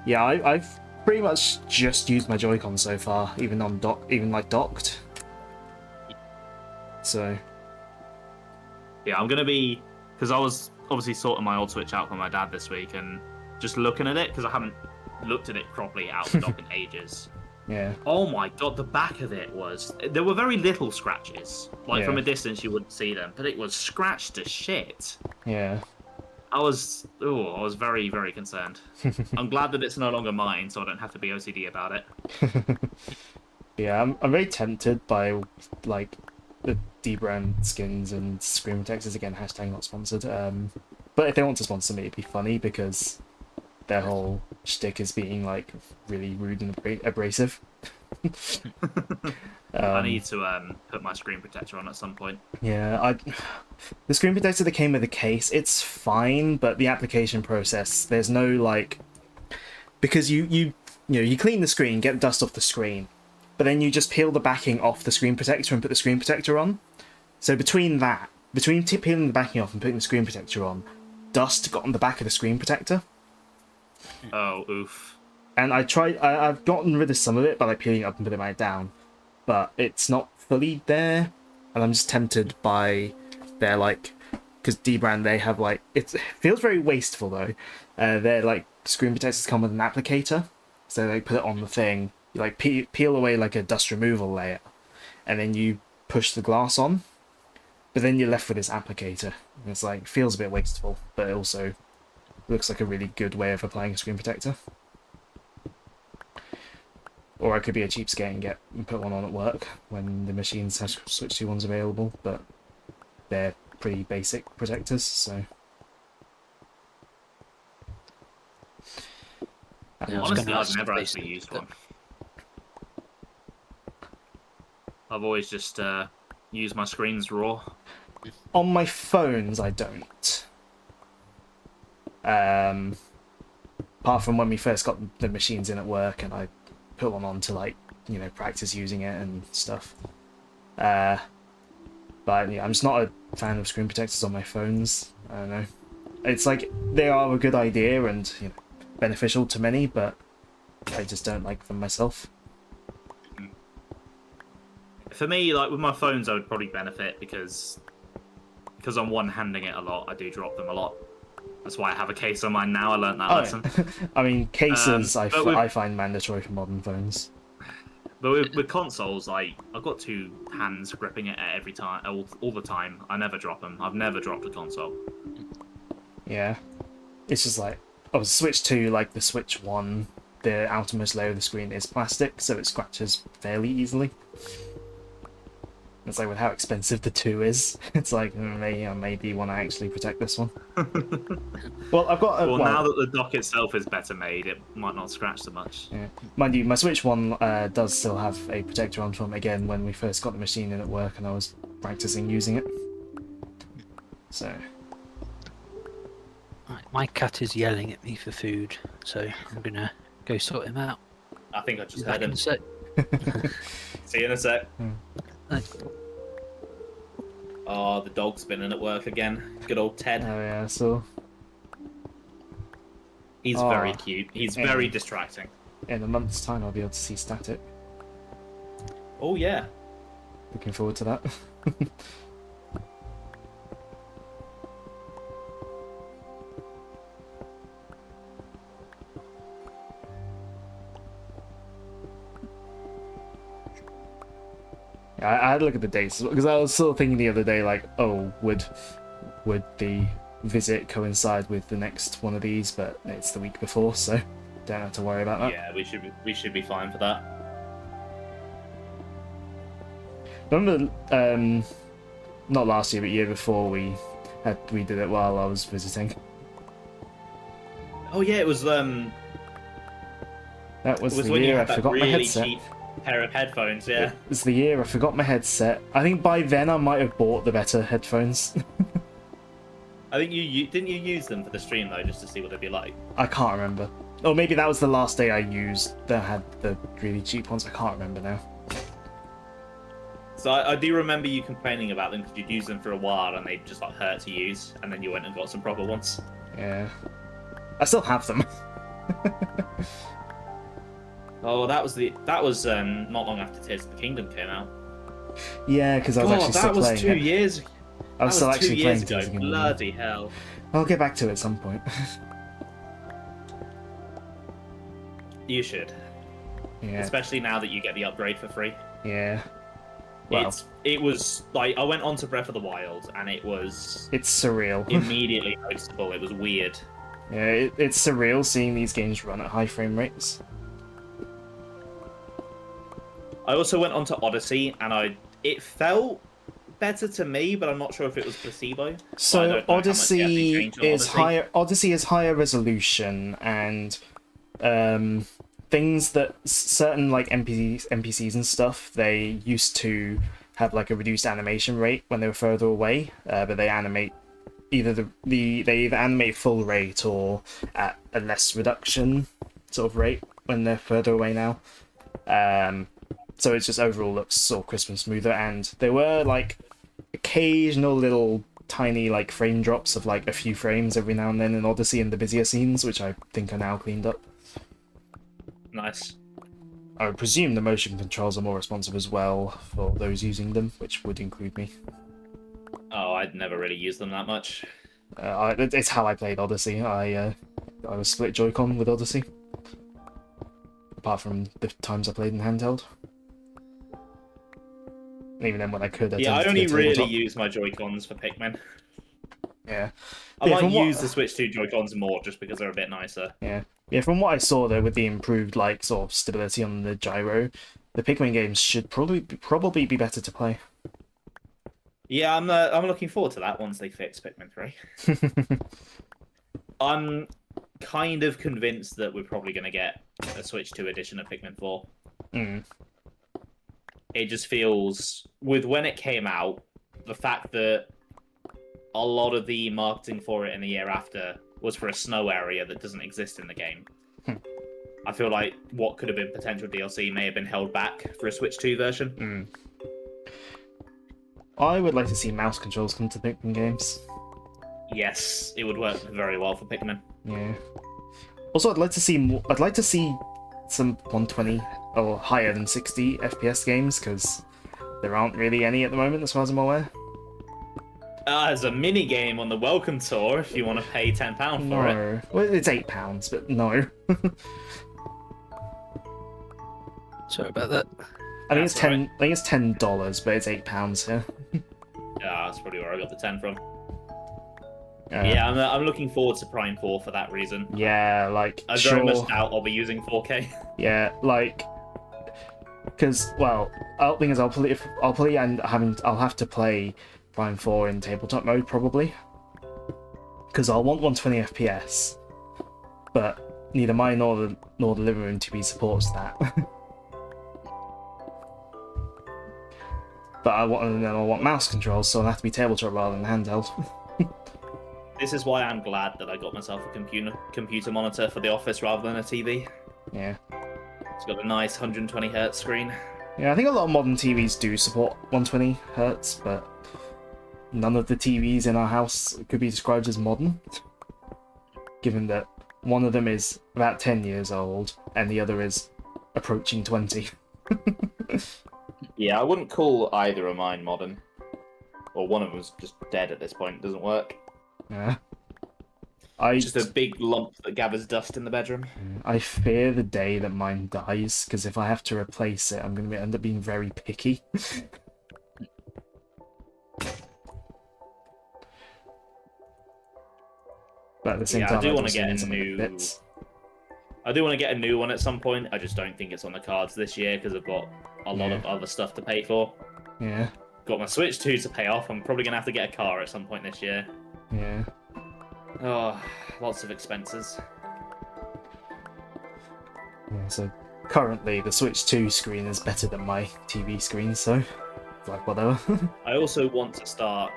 Speaker 1: Yeah, I've pretty much just used my Joy-Con so far, even on docked. So
Speaker 2: Yeah, I'm gonna be, because I was obviously sorting my old Switch out for my dad this week and just looking at it because I haven't looked at it properly out of the dock in ages.
Speaker 1: yeah,
Speaker 2: Oh my god, the back of it there were very little scratches. Like
Speaker 1: Yeah.
Speaker 2: from a distance you wouldn't see them, but it was scratched to shit.
Speaker 1: yeah.
Speaker 2: I was very, very concerned. I'm glad that it's no longer mine, so I don't have to be OCD about it.
Speaker 1: Yeah, I'm very tempted by like the D-brand skins and screen protectors again. Hashtag not sponsored. But if they want to sponsor me, it'd be funny because their whole shtick is being like really rude and abrasive.
Speaker 2: I need to put my screen protector on at some point.
Speaker 1: Yeah, the screen protector that came with the case, it's fine, but the application process, there's no like, because you clean the screen, get dust off the screen, but then you just peel the backing off the screen protector and put the screen protector on. So between peeling the backing off and putting the screen protector on, dust got on the back of the screen protector.
Speaker 2: Oh, oof.
Speaker 1: And I've gotten rid of some of it by like peeling it up and putting it back down, but it's not fully there, and I'm just tempted by their like, because D-brand, they have like, it feels very wasteful though. Their like screen protectors come with an applicator, so they put it on the thing, you like peel away like a dust removal layer, and then you push the glass on, but then you're left with this applicator. And it's like, feels a bit wasteful, but it also looks like a really good way of applying a screen protector. Or I could be a cheapskate and put one on at work when the machines have Switch 2 ones available, but they're pretty basic protectors, so...
Speaker 3: Yeah, I was
Speaker 2: Honestly,
Speaker 3: gonna
Speaker 2: I've
Speaker 3: ask
Speaker 2: never
Speaker 3: basically,
Speaker 2: actually used
Speaker 3: but-
Speaker 2: one. I've always just used my screens raw.
Speaker 1: On my phones, I don't. Apart from when we first got the machines in at work and I put one on to, like, you know, practice using it and stuff. But yeah, I'm just not a fan of screen protectors on my phones. I don't know. It's like, they are a good idea and, you know, beneficial to many, but I just don't like them myself.
Speaker 2: For me, like with my phones, I would probably benefit because I'm one-handing it a lot. I do drop them a lot. That's why I have a case on mine now. I learned that lesson.
Speaker 1: I mean, cases
Speaker 2: but with-
Speaker 1: I find mandatory for modern phones.
Speaker 2: But with consoles, like I've got two hands gripping it at every time, all the time. I never drop them. I've never dropped a console.
Speaker 1: Yeah. It's just like, oh, Switch 2, like the Switch 1, the outermost layer of the screen is plastic, so it scratches fairly easily. It's like with how expensive the 2 is, it's like maybe want to actually protect this one. Well, I've got
Speaker 2: Well, now that the dock itself is better made, it might not scratch so much.
Speaker 1: Yeah. Mind you, my Switch 1 does still have a protector on from, again, when we first got the machine in at work and I was practicing using it. So...
Speaker 3: Right, my cat is yelling at me for food, so I'm gonna go sort him out.
Speaker 2: I think I just
Speaker 3: Back
Speaker 2: heard
Speaker 3: in
Speaker 2: him.
Speaker 3: a sec.
Speaker 2: See you in a sec.
Speaker 3: Thanks.
Speaker 2: Oh, the dog's been in at work again. Good old Ted.
Speaker 1: Oh yeah, so
Speaker 2: He's
Speaker 1: Oh,
Speaker 2: very cute. He's
Speaker 1: yeah.
Speaker 2: very distracting.
Speaker 1: in a month's time I'll be able to see Static.
Speaker 2: Oh yeah.
Speaker 1: Looking forward to that. I had to look at the dates because I was sort of thinking the other day, like, oh, would the visit coincide with the next one of these? But it's the week before, so don't have to worry about that.
Speaker 2: Yeah, we should be fine for that.
Speaker 1: Remember, not last year, but year before we did it while I was visiting.
Speaker 2: Oh yeah, it was
Speaker 1: That was, the
Speaker 2: when you
Speaker 1: year I
Speaker 2: had that
Speaker 1: forgot
Speaker 2: really
Speaker 1: my headset.
Speaker 2: cheap pair of headphones. Yeah.
Speaker 1: It was the year I forgot my headset. I think by then I might have bought the better headphones.
Speaker 2: I think you didn't you use them for the stream though, just to see what they'd be like.
Speaker 1: I can't remember. Or maybe that was the last day I used that had the really cheap ones. I can't remember now.
Speaker 2: So I do remember you complaining about them because you'd use them for a while and they just like hurt to use, and then you went and got some proper ones.
Speaker 1: Yeah. I still have them.
Speaker 2: Oh, that was not long after Tears of the Kingdom came out.
Speaker 1: Yeah, because I was actually still playing
Speaker 2: that was 2
Speaker 1: it.
Speaker 2: years.
Speaker 1: I was still
Speaker 2: that was 2
Speaker 1: actually
Speaker 2: years
Speaker 1: playing Tears
Speaker 2: ago.
Speaker 1: of the Kingdom.
Speaker 2: Bloody hell!
Speaker 1: I'll get back to it at some point.
Speaker 2: You should,
Speaker 1: Yeah.
Speaker 2: especially now that you get the upgrade for free.
Speaker 1: Yeah. Well,
Speaker 2: It was like I went on to Breath of the Wild and it was
Speaker 1: it's surreal.
Speaker 2: immediately noticeable. It was weird.
Speaker 1: Yeah, it's surreal seeing these games run at high frame rates.
Speaker 2: I also went on to Odyssey and it felt better to me, but I'm not sure if it was placebo.
Speaker 1: So
Speaker 2: I don't know how much they actually
Speaker 1: Odyssey
Speaker 2: changed on
Speaker 1: is
Speaker 2: Odyssey.
Speaker 1: higher. Odyssey is higher resolution and things that certain like NPCs and stuff they used to have like a reduced animation rate when they were further away, but they animate either they either animate full rate or at a less reduction sort of rate when they're further away now. So it just overall looks sort of crisp and smoother, and there were like occasional little tiny like frame drops of like a few frames every now and then in Odyssey in the busier scenes, which I think are now cleaned up.
Speaker 2: Nice.
Speaker 1: I would presume the motion controls are more responsive as well for those using them, which would include me.
Speaker 2: Oh, I'd never really used them that much.
Speaker 1: It's how I played Odyssey. I was split Joy-Con with Odyssey. Apart from the times I played in handheld. And even then when I could,
Speaker 2: Yeah, I
Speaker 1: tended to
Speaker 2: only
Speaker 1: go
Speaker 2: really
Speaker 1: tabletop.
Speaker 2: use my Joy-Cons for Pikmin.
Speaker 1: Yeah.
Speaker 2: I
Speaker 1: Yeah,
Speaker 2: might
Speaker 1: from what-
Speaker 2: use the Switch 2 Joy-Cons more just because they're a bit nicer.
Speaker 1: Yeah. Yeah, from what I saw though, with the improved like sort of stability on the gyro, the Pikmin games should probably be better to play.
Speaker 2: Yeah, I'm looking forward to that once they fix Pikmin 3. I'm kind of convinced that we're probably going to get a Switch 2 edition of Pikmin 4.
Speaker 1: Mm.
Speaker 2: It just feels, with when it came out, the fact that a lot of the marketing for it in the year after was for a snow area that doesn't exist in the game. I feel like what could have been potential DLC may have been held back for a Switch 2 version.
Speaker 1: I would like to see mouse controls come to Pikmin games.
Speaker 2: Yes, it would work very well for Pikmin.
Speaker 1: Yeah. Also, I'd like to see more. I'd like to see some 120 or higher than 60 FPS games because there aren't really any at the moment, as far as I'm aware.
Speaker 2: There's a mini game on the Welcome Tour if you want to pay £10 for it.
Speaker 1: No, well, it's £8, but no.
Speaker 3: Sorry about that.
Speaker 1: I think it's
Speaker 2: That's all right.
Speaker 1: I think it's $10, but it's £8 here.
Speaker 2: Yeah, that's probably where I got the 10 from.
Speaker 1: Uh,
Speaker 2: Yeah, I'm looking forward to Prime 4 for that reason.
Speaker 1: Yeah, like
Speaker 2: I
Speaker 1: sure.
Speaker 2: very much doubt I'll be using 4K.
Speaker 1: Yeah, like, because well, the thing is, I'll play, and I'll have to play Prime 4 in tabletop mode probably, because I'll want 120 FPS, but neither mine nor the living room TV supports that. But I want mouse controls, so I'll have to be tabletop rather than handheld.
Speaker 2: This is why I'm glad that I got myself a computer monitor for the office rather than a TV.
Speaker 1: Yeah.
Speaker 2: It's got a nice 120Hz screen.
Speaker 1: Yeah, I think a lot of modern TVs do support 120 Hz, but none of the TVs in our house could be described as modern. Given that one of them is about 10 years old and the other is approaching 20.
Speaker 2: Yeah, I wouldn't call either of mine modern. Or one of them's just dead at this point. It doesn't work.
Speaker 1: Yeah.
Speaker 2: Just a big lump that gathers dust in the bedroom.
Speaker 1: I fear the day that mine dies, because if I have to replace it, I'm going to end up being very picky. But at the same
Speaker 2: Yeah,
Speaker 1: time,
Speaker 2: I do want to
Speaker 1: also
Speaker 2: get
Speaker 1: need
Speaker 2: a
Speaker 1: something that
Speaker 2: new.
Speaker 1: fits.
Speaker 2: I do want to get a new one at some point. I just don't think it's on the cards this year because I've got a lot of other stuff to pay for.
Speaker 1: Yeah,
Speaker 2: Got my Switch 2 to pay off. I'm probably going to have to get a car at some point this year.
Speaker 1: yeah.
Speaker 2: Oh, lots of expenses.
Speaker 1: Yeah, so currently the Switch 2 screen is better than my TV screen, so it's like whatever.
Speaker 2: I also want to start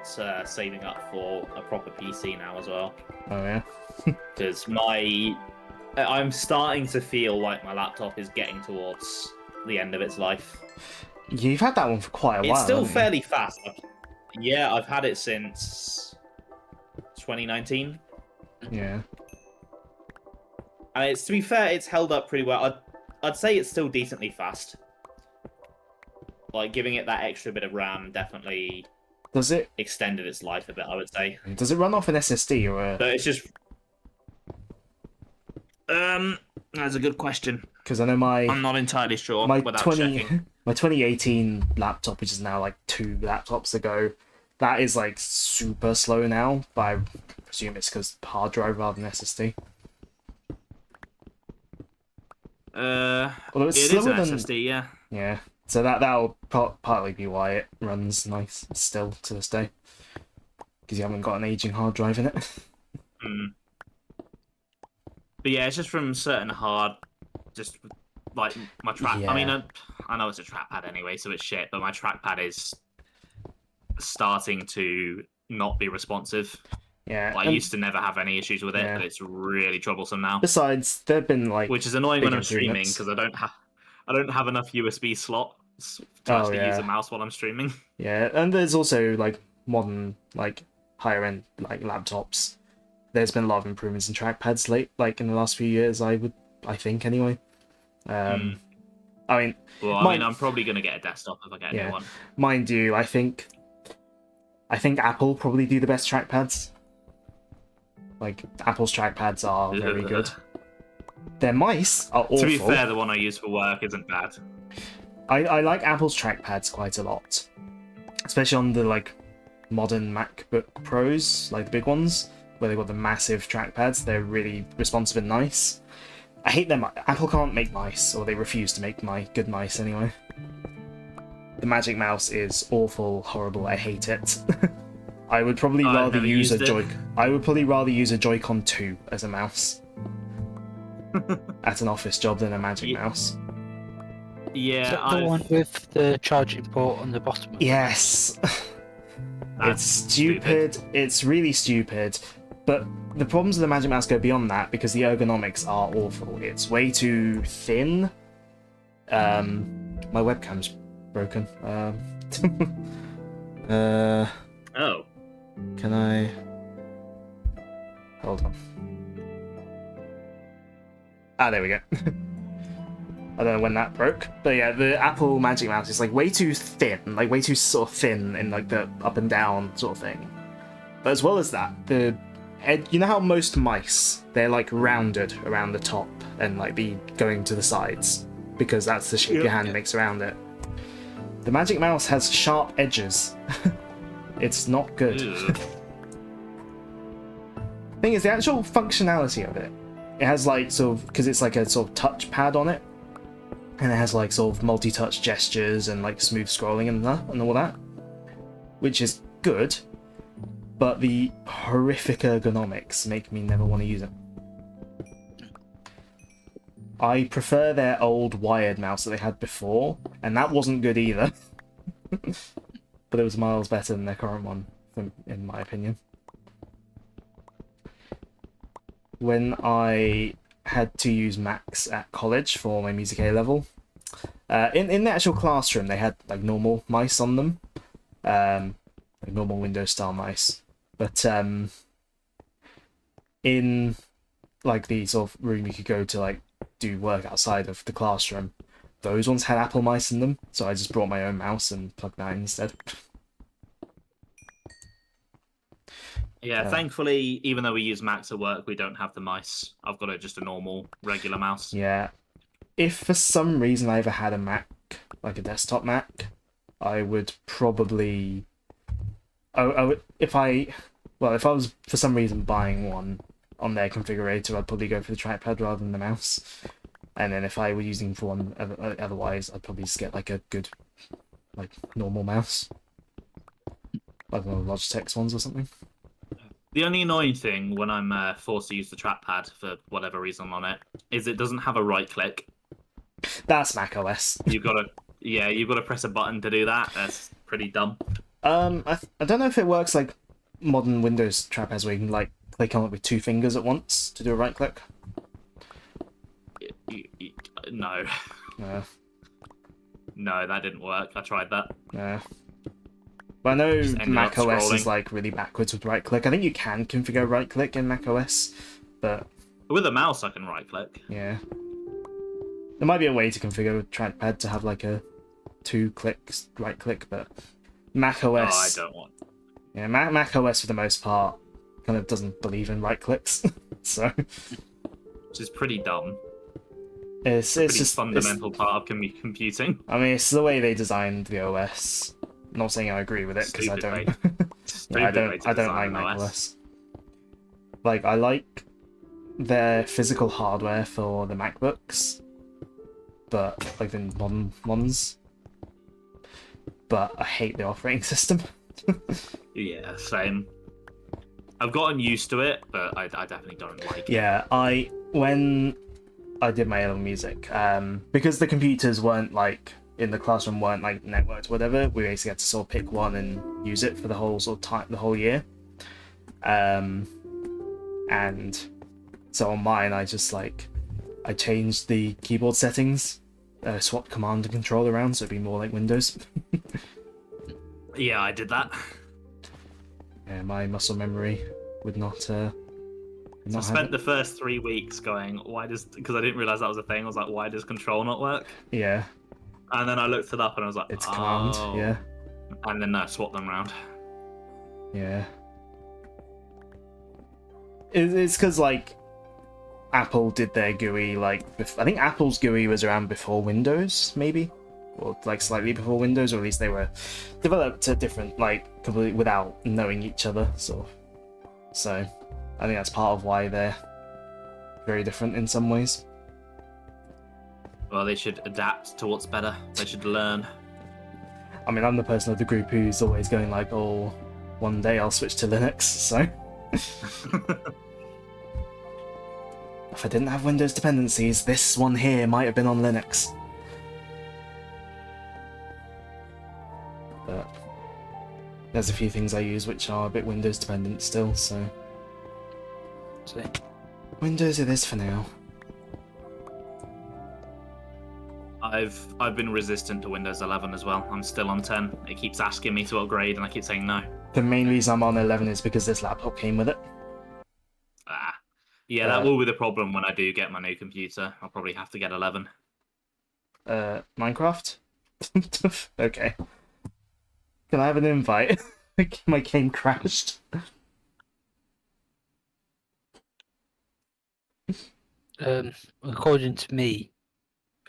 Speaker 2: saving up for a proper PC now as well.
Speaker 1: Oh yeah.
Speaker 2: Because I'm starting to feel like my laptop is getting towards the end of its life.
Speaker 1: You've had that one for quite a while.
Speaker 2: It's still
Speaker 1: haven't you?
Speaker 2: fairly fast. Yeah, I've had it since 2019.
Speaker 1: Yeah.
Speaker 2: And to be fair, it's held up pretty well. I'd say it's still decently fast. Like, giving it that extra bit of RAM definitely
Speaker 1: Does it
Speaker 2: extended its life a bit, I would say.
Speaker 1: run off an SSD or a?
Speaker 2: But it's just... That's a good question.
Speaker 1: Because I know
Speaker 2: I'm not entirely sure
Speaker 1: my
Speaker 2: without
Speaker 1: 20
Speaker 2: checking.
Speaker 1: my 2018 laptop, which is now like 2 laptops ago, that is like super slow now. But I presume it's because hard drive rather than SSD. Although
Speaker 2: It
Speaker 1: it's
Speaker 2: is
Speaker 1: slower
Speaker 2: an
Speaker 1: than
Speaker 2: SSD, yeah.
Speaker 1: yeah. So that'll partly be why it runs nice still to this day. Because you haven't got an aging hard drive in it.
Speaker 2: Mm. But yeah, it's just from certain just like my track.
Speaker 1: Yeah.
Speaker 2: I mean, I know it's a trackpad anyway, so it's shit. But my trackpad is starting to not be responsive.
Speaker 1: Yeah.
Speaker 2: Like, I used to never have any issues with it,
Speaker 1: Yeah.
Speaker 2: but it's really troublesome now.
Speaker 1: Besides, there've been like
Speaker 2: Which is annoying
Speaker 1: big
Speaker 2: when I'm streaming
Speaker 1: improvements.
Speaker 2: because I don't have enough USB slots to actually use
Speaker 1: yeah.
Speaker 2: a mouse while I'm streaming.
Speaker 1: Yeah, and there's also like modern, like higher end, like laptops. There's been a lot of improvements in trackpads like in the last few years. I think anyway. I mean,
Speaker 2: Well, I mean, I'm probably gonna get a desktop if I get a
Speaker 1: Yeah.
Speaker 2: new one.
Speaker 1: mind you, I think Apple probably do the best trackpads. Like Apple's trackpads are very good. Their mice are awful.
Speaker 2: To be fair, the one I use for work isn't bad.
Speaker 1: I like Apple's trackpads quite a lot, especially on the like modern MacBook Pros, like the big ones, where they've got the massive trackpads. They're really responsive and nice. I hate them. Apple can't make mice, or they refuse to make good mice anyway. The Magic Mouse is awful, horrible. I hate it. I would probably
Speaker 2: I've
Speaker 1: rather
Speaker 2: never
Speaker 1: use a
Speaker 2: used it.
Speaker 1: I would probably rather use a Joy-Con 2 as a mouse at an office job than a Magic
Speaker 2: Yeah.
Speaker 1: Mouse.
Speaker 3: Is
Speaker 2: Yeah,
Speaker 3: that the one with the charging port on the bottom? Of
Speaker 1: Yes.
Speaker 2: That's
Speaker 1: It's stupid. It's really stupid. But the problems with the Magic Mouse go beyond that because the ergonomics are awful. It's way too thin. My webcam's broken.
Speaker 2: Oh,
Speaker 1: Can I... Hold on. Ah, there we go. I don't know when that broke, but yeah, the Apple Magic Mouse is like way too thin, like way too sort of thin in like the up and down sort of thing. But as well as that, you know how most mice, they're like rounded around the top and like be going to the sides because that's the shape your hand makes around it. The Magic Mouse has sharp edges. It's not good.
Speaker 2: ew.
Speaker 1: Thing is, the actual functionality of it has like sort of, because it's like a sort of touch pad on it, and it has like sort of multi-touch gestures and like smooth scrolling and all that, which is good, but the horrific ergonomics make me never want to use it. I prefer their old wired mouse that they had before, and that wasn't good either. But it was miles better than their current one, in my opinion. When I had to use Macs at college for my Music A level, in the actual classroom they had like normal mice on them, like normal Windows style mice. But in like the sort of room you could go to like do work outside of the classroom, those ones had Apple mice in them, so I just brought my own mouse and plugged that in instead.
Speaker 2: Yeah, thankfully, even though we use Macs at work, we don't have the mice. I've got just a normal, regular mouse.
Speaker 1: Yeah. If for some reason I ever had a Mac, like a desktop Mac, I would probably... if I was for some reason buying one on their configurator, I'd probably go for the trackpad rather than the mouse. And then if I were using for one otherwise, I'd probably just get like a good, like, normal mouse. Like one of the Logitech's ones or something.
Speaker 2: The only annoying thing when I'm forced to use the trackpad for whatever reason on it is it doesn't have a right click.
Speaker 1: That's Mac OS.
Speaker 2: You've got to press a button to do that. That's pretty dumb.
Speaker 1: I don't know if it works like modern Windows trackpads where you can like click on it with two fingers at once to do a right click.
Speaker 2: No,
Speaker 1: No,
Speaker 2: no, that didn't work. I tried that.
Speaker 1: no. But I know
Speaker 2: Just ended
Speaker 1: Mac
Speaker 2: up
Speaker 1: OS is
Speaker 2: scrolling.
Speaker 1: like really backwards with right click. I think you can configure right click in Mac OS, but
Speaker 2: With a mouse, I can right click.
Speaker 1: yeah. There might be a way to configure a trackpad to have like a 2 clicks right click, but Mac
Speaker 2: Oh, I
Speaker 1: OS,
Speaker 2: don't want.
Speaker 1: yeah, Mac OS for the most part kind of doesn't believe in right clicks, so
Speaker 2: Which is pretty dumb.
Speaker 1: it's
Speaker 2: Pretty
Speaker 1: just
Speaker 2: fundamental part of computing.
Speaker 1: I mean, it's the way they designed the OS. I'm not saying I agree with it because I
Speaker 2: Stupid
Speaker 1: don't.
Speaker 2: way.
Speaker 1: Yeah, I
Speaker 2: Stupid way
Speaker 1: don't.
Speaker 2: to
Speaker 1: I don't
Speaker 2: design
Speaker 1: like
Speaker 2: an
Speaker 1: Mac
Speaker 2: OS.
Speaker 1: OS. Like I like their physical hardware for the MacBooks, but like the modern ones. But I hate the operating system.
Speaker 2: Yeah, same. I've gotten used to it, but I definitely don't like it.
Speaker 1: Yeah, when I did my A-level music, because the computers weren't like in the classroom weren't like networked, whatever. We basically had to sort of pick one and use it for the whole sort of time, the whole year. And so on mine, I changed the keyboard settings, swapped command and control around so it'd be more like Windows.
Speaker 2: Yeah, I did that.
Speaker 1: Yeah, my muscle memory would not.
Speaker 2: I
Speaker 1: Not
Speaker 2: spent
Speaker 1: have
Speaker 2: the
Speaker 1: it.
Speaker 2: first 3 weeks going, because I didn't realize that was a thing. I was like, why does control not work?
Speaker 1: Yeah,
Speaker 2: And then I looked it up and I was like,
Speaker 1: it's
Speaker 2: oh.
Speaker 1: command. Yeah,
Speaker 2: And then I swapped them around.
Speaker 1: yeah. It's because like Apple did their GUI like I think Apple's GUI was around before Windows, maybe, or like slightly before Windows, or at least they were developed at different, like completely without knowing each other, sort of. So I think that's part of why they're very different in some ways.
Speaker 2: Well, they should adapt to what's better. They should learn.
Speaker 1: I mean, I'm the person of the group who's always going like, oh, one day I'll switch to Linux, so... If I didn't have Windows dependencies, this one here might have been on Linux. But there's a few things I use which are a bit Windows dependent still, so...
Speaker 3: See.
Speaker 1: Windows it is for now.
Speaker 2: I've been resistant to Windows 11 as well. I'm still on 10. It keeps asking me to upgrade, and I keep saying no.
Speaker 1: The main reason I'm on 11 is because this laptop came with it.
Speaker 2: Yeah, that will be the problem when I do get my new computer. I'll probably have to get 11.
Speaker 1: Minecraft? Okay. Can I have an invite? My game crashed.
Speaker 3: According to me.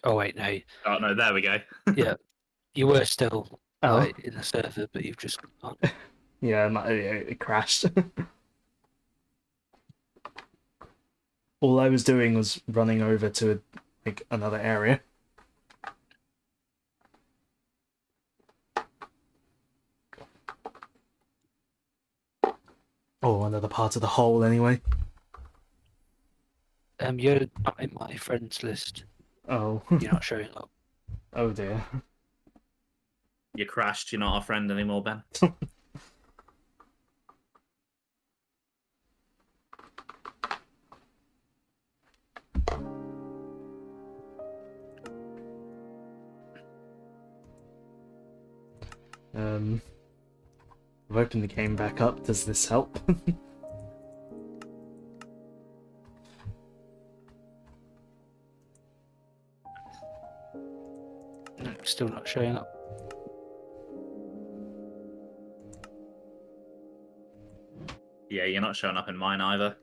Speaker 3: Oh wait, no.
Speaker 2: Oh no, there we go.
Speaker 3: Yeah, you were still
Speaker 1: Oh.
Speaker 3: in the server, but you've just.
Speaker 1: Yeah, it crashed. All I was doing was running over to like another area. Oh, another part of the hole anyway.
Speaker 3: You're not in my friends list.
Speaker 1: Oh.
Speaker 3: You're not showing up.
Speaker 1: Oh dear.
Speaker 2: You crashed. You're not our friend anymore, Ben.
Speaker 1: I've opened the game back up. Does this help?
Speaker 3: No, still not showing up.
Speaker 2: Yeah, you're not showing up in mine either.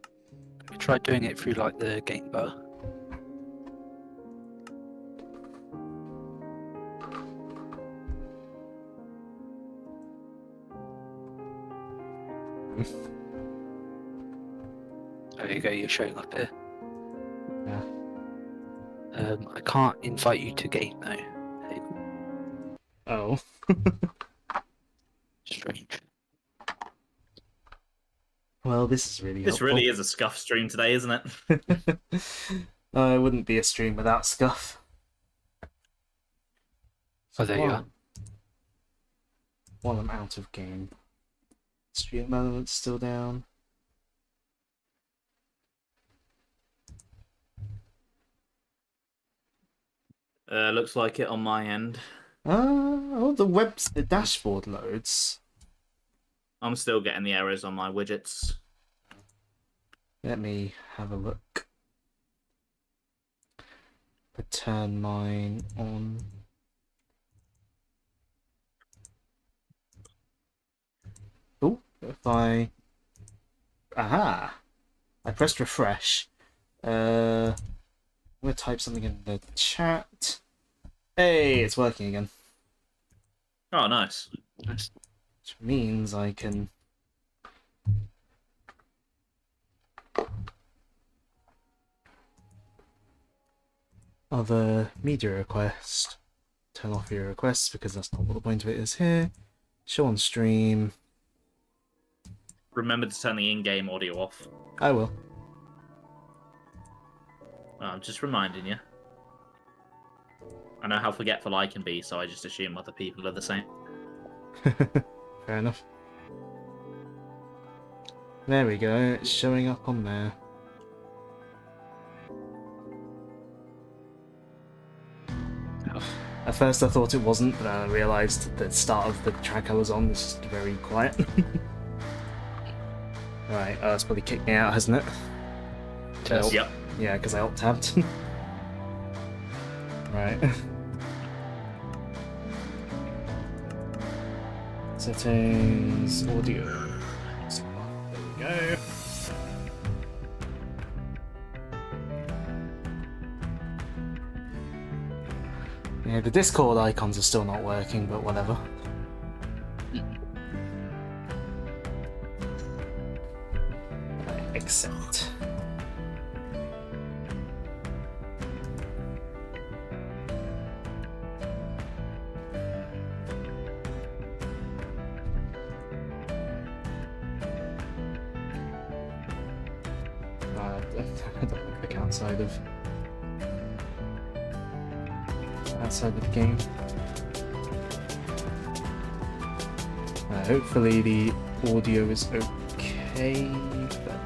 Speaker 3: I tried doing it through like the game bar. There you go, you're showing up here.
Speaker 1: Yeah.
Speaker 3: I can't invite you to game though.
Speaker 1: Oh.
Speaker 3: Strange.
Speaker 1: Well, this is really
Speaker 2: This
Speaker 1: helpful.
Speaker 2: really is a scuff stream today, isn't it?
Speaker 1: It wouldn't be a stream without scuff.
Speaker 3: Oh, there you are.
Speaker 1: While I'm out of game. Stream elements still down.
Speaker 2: Looks like it on my end.
Speaker 1: Oh, the dashboard loads.
Speaker 2: I'm still getting the errors on my widgets.
Speaker 1: Let me have a look. I turn mine on. Oh, if I... Aha! I pressed refresh. I'm gonna type something in the chat. Hey, it's working again.
Speaker 2: Oh, nice.
Speaker 3: Nice.
Speaker 1: Which means I can... Other media request. Turn off your requests because that's not what the point of it is here. Show on stream.
Speaker 2: Remember to turn the in-game audio off.
Speaker 1: I will.
Speaker 2: I'm just reminding you. I know how forgetful I can be, so I just assume other people are the same.
Speaker 1: Fair enough. There we go, it's showing up on there. At first I thought it wasn't, but then I realised the start of the track I was on was just very quiet. Right, that's probably kicked me out, hasn't it?
Speaker 3: Test.
Speaker 2: Yep.
Speaker 1: Yeah, because I alt-tabbed. Right. Settings, audio. There we go. Yeah, the Discord icons are still not working, but whatever. Right, accept. look outside of the game. Hopefully the audio is okay. But...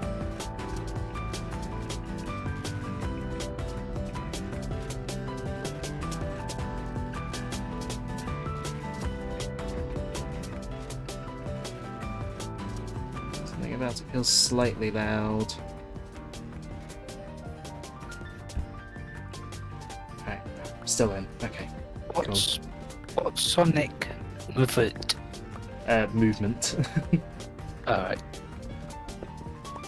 Speaker 1: something about it feels slightly loud. Right, still in. Okay.
Speaker 3: What's Sonic Movement?
Speaker 1: Movement.
Speaker 3: Alright.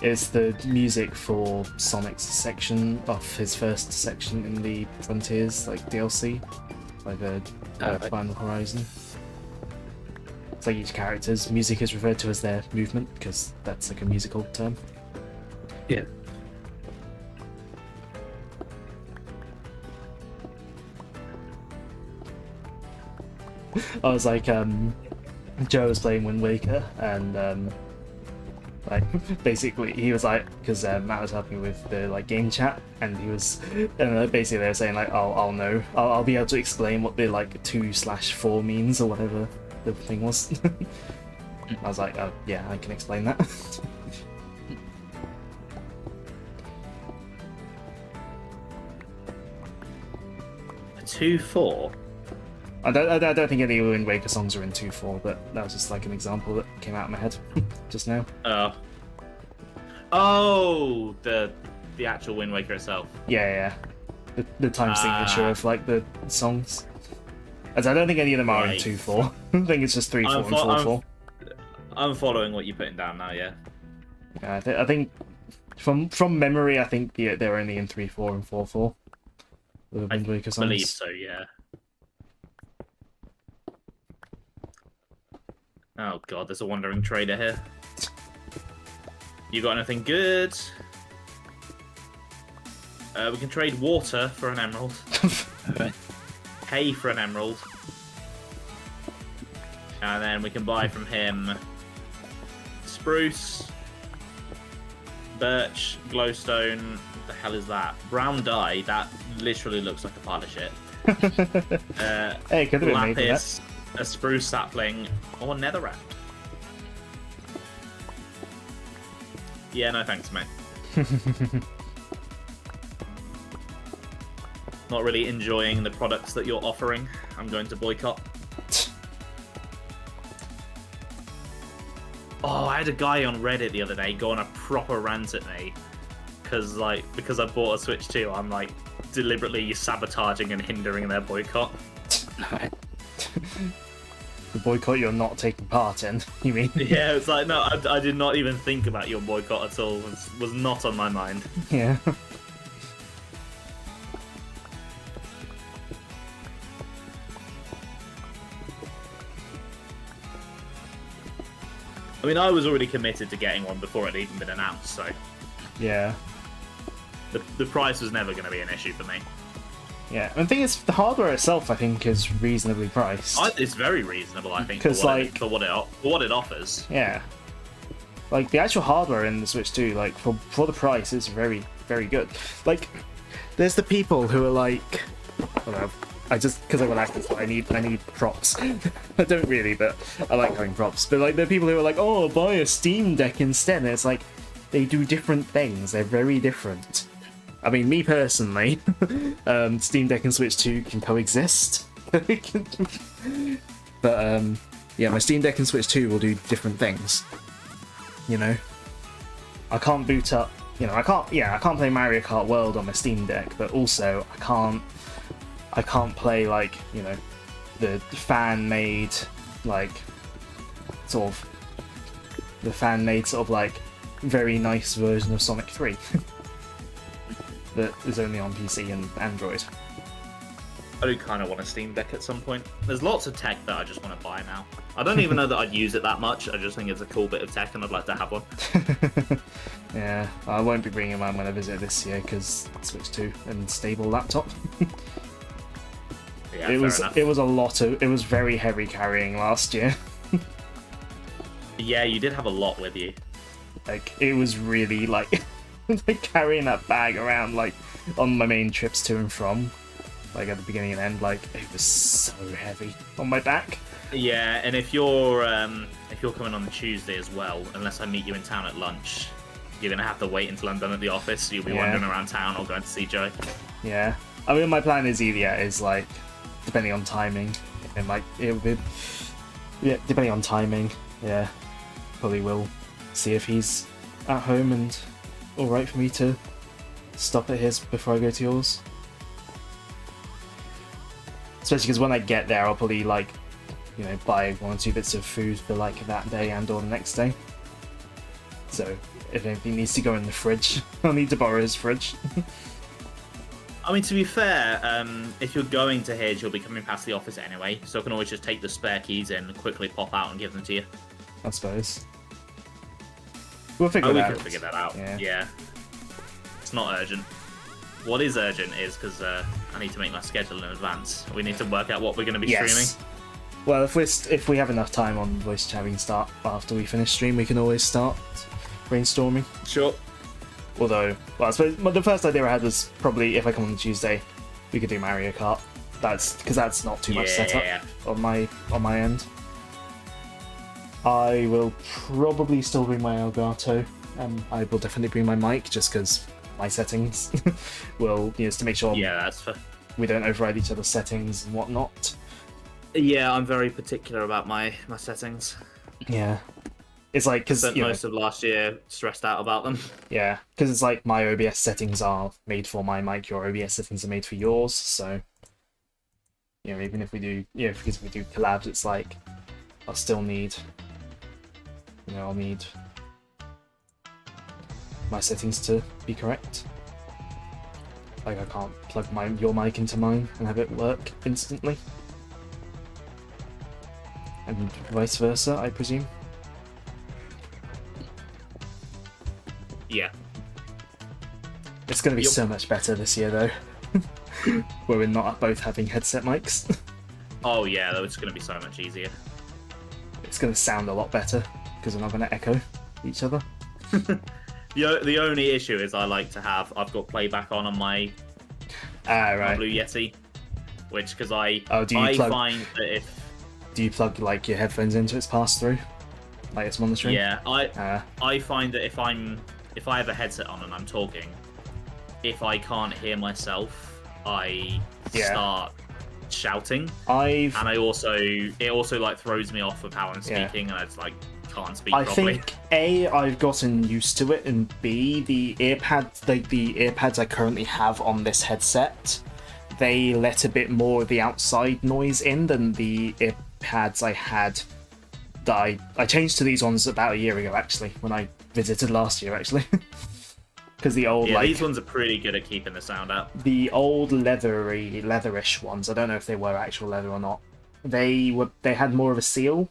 Speaker 1: It's the music for Sonic's section of his first section in the Frontiers, like DLC, like the Final Horizon. It's like each character's music is referred to as their movement because that's like a musical term.
Speaker 3: Yeah.
Speaker 1: I was like, Joe was playing Wind Waker, and like basically he was like, because Matt was helping with the like game chat, and he was, and basically they were saying like, I'll be able to explain what the like 2/4 means or whatever the thing was. I was like, oh yeah, I can explain that.
Speaker 2: 2-4.
Speaker 1: I don't think any Wind Waker songs are in 2/4, but that was just like an example that came out of my head just now.
Speaker 2: Oh, the actual Wind Waker itself.
Speaker 1: Yeah. The time signature of like the songs. As I don't think any of them are in
Speaker 2: Right.
Speaker 1: 2/4. I think it's just 3/4 and 4/4.
Speaker 2: I'm following what you're putting down now, yeah.
Speaker 1: Yeah, I think from memory, I think they're only in 3/4 and 4/4. The Wind Waker songs.
Speaker 2: I believe so, yeah. Oh god, there's a wandering trader here. You got anything good? We can trade water for an emerald.
Speaker 3: Alright.
Speaker 2: Hay for an emerald. And then we can buy from him spruce, birch, glowstone. What the hell is that? Brown dye. That literally looks like a pile of shit.
Speaker 1: Hey, could have been made with that.
Speaker 2: Lapis, a spruce sapling, or netherrack. Yeah, no thanks, mate. Not really enjoying the products that you're offering. I'm going to boycott. Oh, I had a guy on Reddit the other day go on a proper rant at me because I bought a Switch 2. I'm like deliberately sabotaging and hindering their boycott.
Speaker 3: Alright.
Speaker 1: The boycott you're not taking part in, you mean?
Speaker 2: Yeah, it's like no, I did not even think about your boycott at all. It was not on my mind.
Speaker 1: Yeah.
Speaker 2: I mean, I was already committed to getting one before it had even been announced, so
Speaker 1: Yeah.
Speaker 2: the price was never going to be an issue for me.
Speaker 1: Yeah. And the thing is, the hardware itself, I think, is reasonably priced.
Speaker 2: It's very reasonable, I think,
Speaker 1: 'Cause, like-
Speaker 2: for what it offers.
Speaker 1: Yeah. Like, the actual hardware in the Switch 2, like, for the price, is very, very good. Like, there's the people who are like... Well, I just... Because I got access, I need props. I don't really, but I like having props. But, like, there are people who are like, oh, buy a Steam Deck instead. And it's like, they do different things. They're very different. I mean, me personally, Steam Deck and Switch 2 can coexist. But, yeah, my Steam Deck and Switch 2 will do different things. You know, I can't boot up. You know, I can't play Mario Kart World on my Steam Deck, but also I can't play like, you know, the fan-made like sort of like very nice version of Sonic 3 that is only on PC and Android.
Speaker 2: I do kind of want a Steam Deck at some point. There's lots of tech that I just want to buy now. I don't even know that I'd use it that much. I just think it's a cool bit of tech and I'd like to have one.
Speaker 1: Yeah, I won't be bringing mine when I visit this year because Switch 2 and stable laptop.
Speaker 2: Yeah,
Speaker 1: it was
Speaker 2: enough.
Speaker 1: it was very heavy carrying last year.
Speaker 2: Yeah, you did have a lot with you.
Speaker 1: Like, it was really like like carrying that bag around like on my main trips to and from, like at the beginning and end, like it was so heavy on my back.
Speaker 2: Yeah, and if you're coming on the Tuesday as well, unless I meet you in town at lunch, you're gonna have to wait until I'm done at the office. You'll be wandering around town or going to see Joe.
Speaker 1: Yeah, I mean my plan is like depending on timing, and like it'll be depending on timing. Yeah, probably will see if he's at home and all right for me to stop at his before I go to yours. Especially because when I get there, I'll probably like, buy 1 or 2 bits of food for like that day and or the next day. So if anything needs to go in the fridge, I'll need to borrow his fridge.
Speaker 2: I mean, to be fair, if you're going to his, you'll be coming past the office anyway, so I can always just take the spare keys in, quickly pop out and give them to you.
Speaker 1: I suppose. We'll figure it out.
Speaker 2: We can figure that out. Yeah. It's not urgent. What is urgent is because I need to make my schedule in advance. We need to work out what we're going to be streaming.
Speaker 1: Well, if we have enough time on voice chat, we can start after we finish stream. We can always start brainstorming.
Speaker 2: Sure.
Speaker 1: Although, well, I suppose the first idea I had was probably if I come on Tuesday, we could do Mario Kart. That's not too much setup on my end. I will probably still bring my Elgato. I will definitely bring my mic just because my settings will, just to make sure
Speaker 2: that's fair.
Speaker 1: We don't override each other's settings and whatnot.
Speaker 2: Yeah, I'm very particular about my settings.
Speaker 1: Yeah. It's like, because
Speaker 2: most of last year stressed out about them.
Speaker 1: Yeah, because it's like my OBS settings are made for my mic, your OBS settings are made for yours, so even if we do, because we do collabs, it's like I'll still need, I'll need my settings to be correct. Like I can't plug your mic into mine and have it work instantly, and vice versa, I presume.
Speaker 2: Yeah.
Speaker 1: It's going to be so much better this year, though, where we're not both having headset mics.
Speaker 2: Oh yeah, though it's going to be so much easier.
Speaker 1: It's going to sound a lot better because we're not going to echo each other.
Speaker 2: The only issue is I've got playback on my
Speaker 1: right.
Speaker 2: Blue Yeti, which because find that if
Speaker 1: do you plug like your headphones into its pass through, like it's monitoring?
Speaker 2: Yeah, I find that if I have a headset on and I'm talking, if I can't hear myself, I start shouting. It also like throws me off of how I'm speaking, and I just like can't speak properly.
Speaker 1: I think A, I've gotten used to it, and B, the earpads I currently have on this headset, they let a bit more of the outside noise in than the earpads I had. I changed to these ones about a year ago, actually, when I visited last year, actually. Because the old
Speaker 2: these ones are pretty good at keeping the sound out.
Speaker 1: The old leatherish ones, I don't know if they were actual leather or not. They had more of a seal,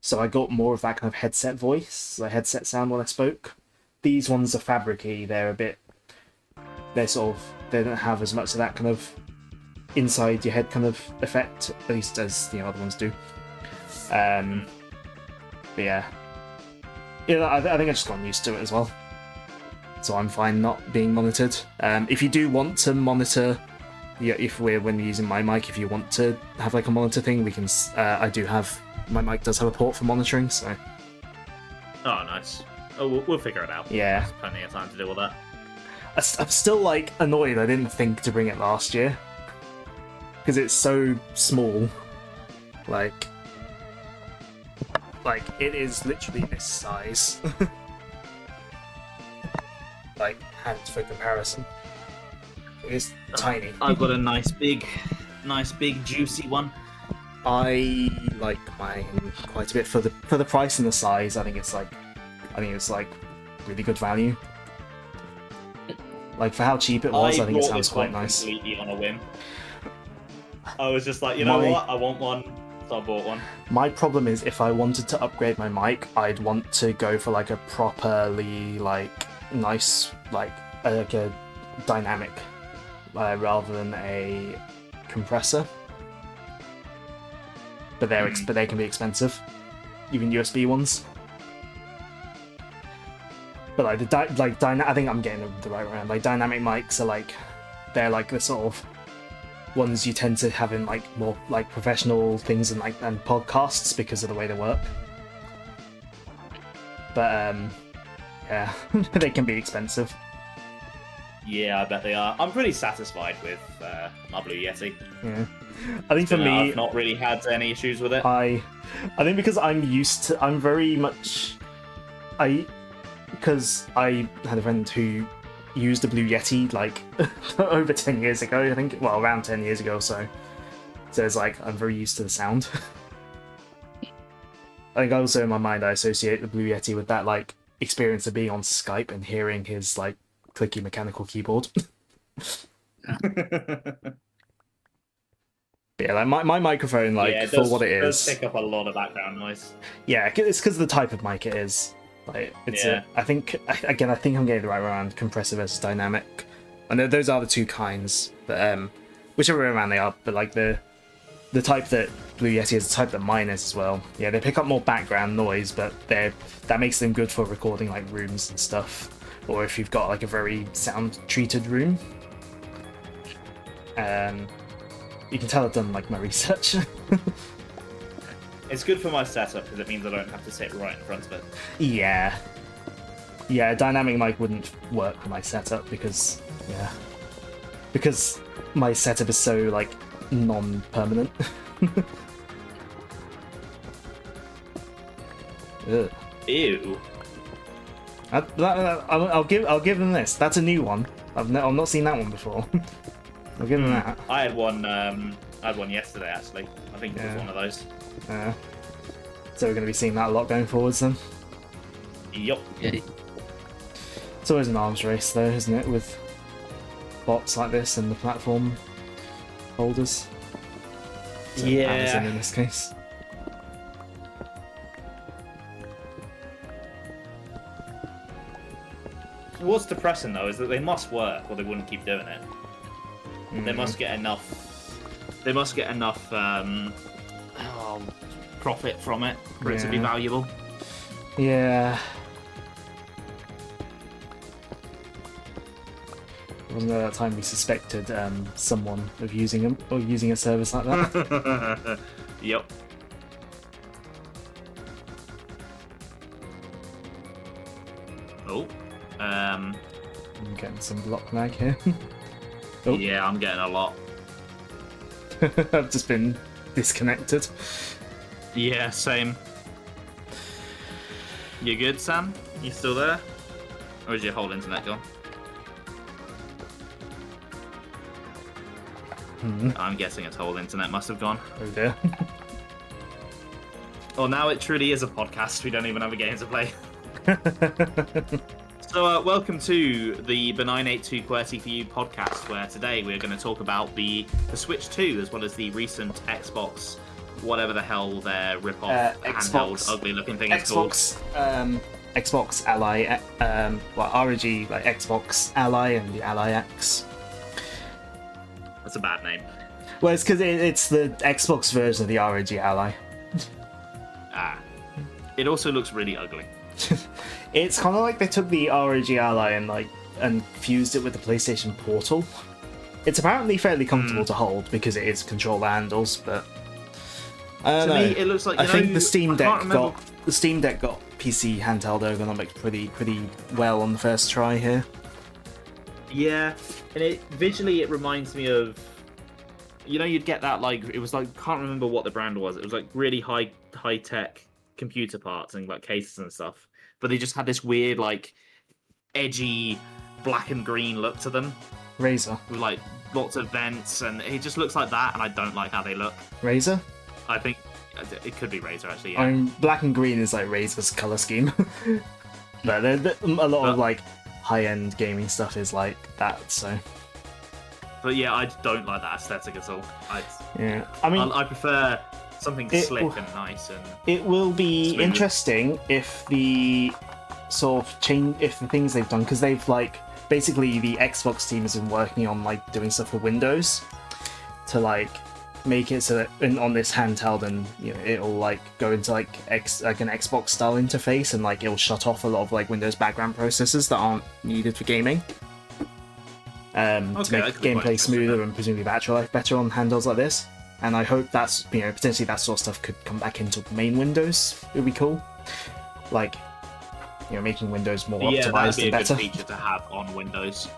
Speaker 1: so I got more of that kind of headset voice, the headset sound when I spoke. These ones are fabricy. They don't have as much of that kind of inside your head kind of effect, at least as the other ones do. But yeah, I think I've just gotten used to it as well, so I'm fine not being monitored. If you do want to monitor, when we're using my mic, if you want to have like a monitor thing, we can. My mic does have a port for monitoring, so.
Speaker 2: Oh, nice. Oh, we'll figure it out.
Speaker 1: Yeah,
Speaker 2: there's plenty of time to deal with that.
Speaker 1: I'm still like annoyed I didn't think to bring it last year because it's so small, like it is literally this size. Like, hand for comparison. It is tiny.
Speaker 2: I've got a nice big juicy one.
Speaker 1: I like mine quite a bit for the price and the size. I think it's like really good value. Like for how cheap it was, I think it sounds quite nice.
Speaker 2: Completely on a whim. I was just like, what? I want one. So I bought one.
Speaker 1: My problem is if I wanted to upgrade my mic, I'd want to go for like a properly nice a dynamic rather than a compressor. But they can be expensive, even USB ones. But like I think I'm getting the right round. Like dynamic mics are like they're like the sort of ones you tend to have in like more like professional things and podcasts because of the way they work. But yeah, they can be expensive.
Speaker 4: Yeah, I bet they are. I'm pretty satisfied with my Blue Yeti.
Speaker 1: Yeah, I think for me,
Speaker 4: I've not really had any issues with it.
Speaker 1: I think because I'm very much because I had a friend who used a Blue Yeti like over 10 years ago, I think, well, around 10 years ago or so. So it's like I'm very used to the sound. I think also in my mind I associate the Blue Yeti with that like experience of being on Skype and hearing his like clicky mechanical keyboard. Yeah, like my microphone, like
Speaker 4: yeah,
Speaker 1: for what it
Speaker 4: does
Speaker 1: is.
Speaker 4: pick up a lot of background noise.
Speaker 1: Yeah, it's because of the type of mic it is. Like it's
Speaker 4: Yeah.
Speaker 1: I think I'm getting the right way around compressor versus dynamic. And those are the two kinds, but whichever way around they are. But like the type that Blue Yeti is, the type that mine is as well. Yeah, they pick up more background noise, but that makes them good for recording like rooms and stuff, or if you've got like a very sound treated room. You can tell I've done like my research.
Speaker 4: It's good for my setup because it means I don't have to sit right in front of it.
Speaker 1: Yeah, a dynamic mic wouldn't work for my setup because my setup is so like non-permanent. Ugh.
Speaker 4: Ew.
Speaker 1: I'll give them this. That's a new one. I've not seen that one before. I'll give them that.
Speaker 4: I had one. I had one yesterday actually. I think it was one of those.
Speaker 1: So we're going to be seeing that a lot going forwards then.
Speaker 4: Yup.
Speaker 3: Yeah.
Speaker 1: It's always an arms race though, isn't it, with bots like this and the platform holders. So
Speaker 4: Yeah.
Speaker 1: Amazon in this case.
Speaker 4: What's depressing though is that they must work, or they wouldn't keep doing it. They must get enough. They must get enough profit from it for it to be
Speaker 1: Yeah.
Speaker 4: valuable.
Speaker 1: Yeah. Wasn't there that time we suspected someone of using them or using a service like that?
Speaker 4: Yep. Oh.
Speaker 1: I'm getting some block lag here. Oh.
Speaker 4: Yeah, I'm getting a lot.
Speaker 1: I've just been disconnected.
Speaker 4: Yeah, same. You good, Sam? You still there? Or is your whole internet gone? I'm guessing its whole internet must have gone.
Speaker 1: Oh dear.
Speaker 4: Well, now it truly is a podcast. We don't even have a game to play. So, welcome to the Benineight 2 QWERTY for You podcast, where today we're going to talk about the Switch 2, as well as the recent Xbox, whatever the hell their rip-off, handheld, ugly-looking thing is called.
Speaker 1: Xbox Ally, ROG, like Xbox Ally and the Ally X.
Speaker 4: That's a bad name.
Speaker 1: Well, it's because it's the Xbox version of the ROG Ally.
Speaker 4: Ah. It also looks really ugly.
Speaker 1: It's kind of like they took the ROG Ally and fused it with the PlayStation Portal. It's apparently fairly comfortable to hold because it is controller handles, but I don't
Speaker 4: To
Speaker 1: know.
Speaker 4: me, it looks like
Speaker 1: I think the Steam Deck
Speaker 4: remember...
Speaker 1: got PC handheld ergonomics pretty well on the first try here.
Speaker 4: Yeah, and visually it reminds me of, you'd get that it was can't remember what the brand was. It was like really high tech computer parts and like cases and stuff, but they just had this weird edgy black and green look to them
Speaker 1: Razer.
Speaker 4: with lots of vents, and it just looks like that, and I don't like how they look.
Speaker 1: Razer?
Speaker 4: I think it could be Razer actually. Yeah.
Speaker 1: Black and green is like Razer's color scheme, but a lot of high-end gaming stuff is like that. So,
Speaker 4: but yeah, I don't like that aesthetic at all.
Speaker 1: yeah, I mean,
Speaker 4: I prefer something slick and nice. And
Speaker 1: it will be
Speaker 4: smooth.
Speaker 1: interesting if the sort of if the things they've done, because they've basically the Xbox team has been working on doing stuff for Windows to make it so that on this handheld, and it'll like go into like an Xbox style interface, and like it'll shut off a lot of like Windows background processes that aren't needed for gaming. To make gameplay smoother and presumably battery life better on handhelds like this. And I hope that's potentially that sort of stuff could come back into main Windows. It would be cool, like making Windows more optimized and better.
Speaker 2: That'd be a good feature to have on Windows.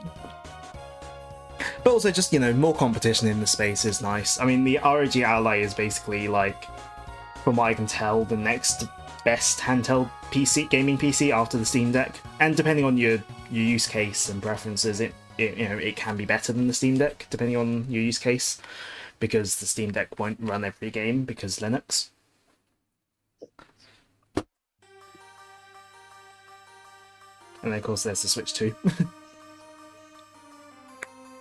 Speaker 1: But also just more competition in the space is nice. I mean, the ROG Ally is basically like, from what I can tell, the next best handheld gaming PC after the Steam Deck. And depending on your use case and preferences, it can be better than the Steam Deck depending on your use case, because the Steam Deck won't run every game because Linux. And then of course there's the Switch too.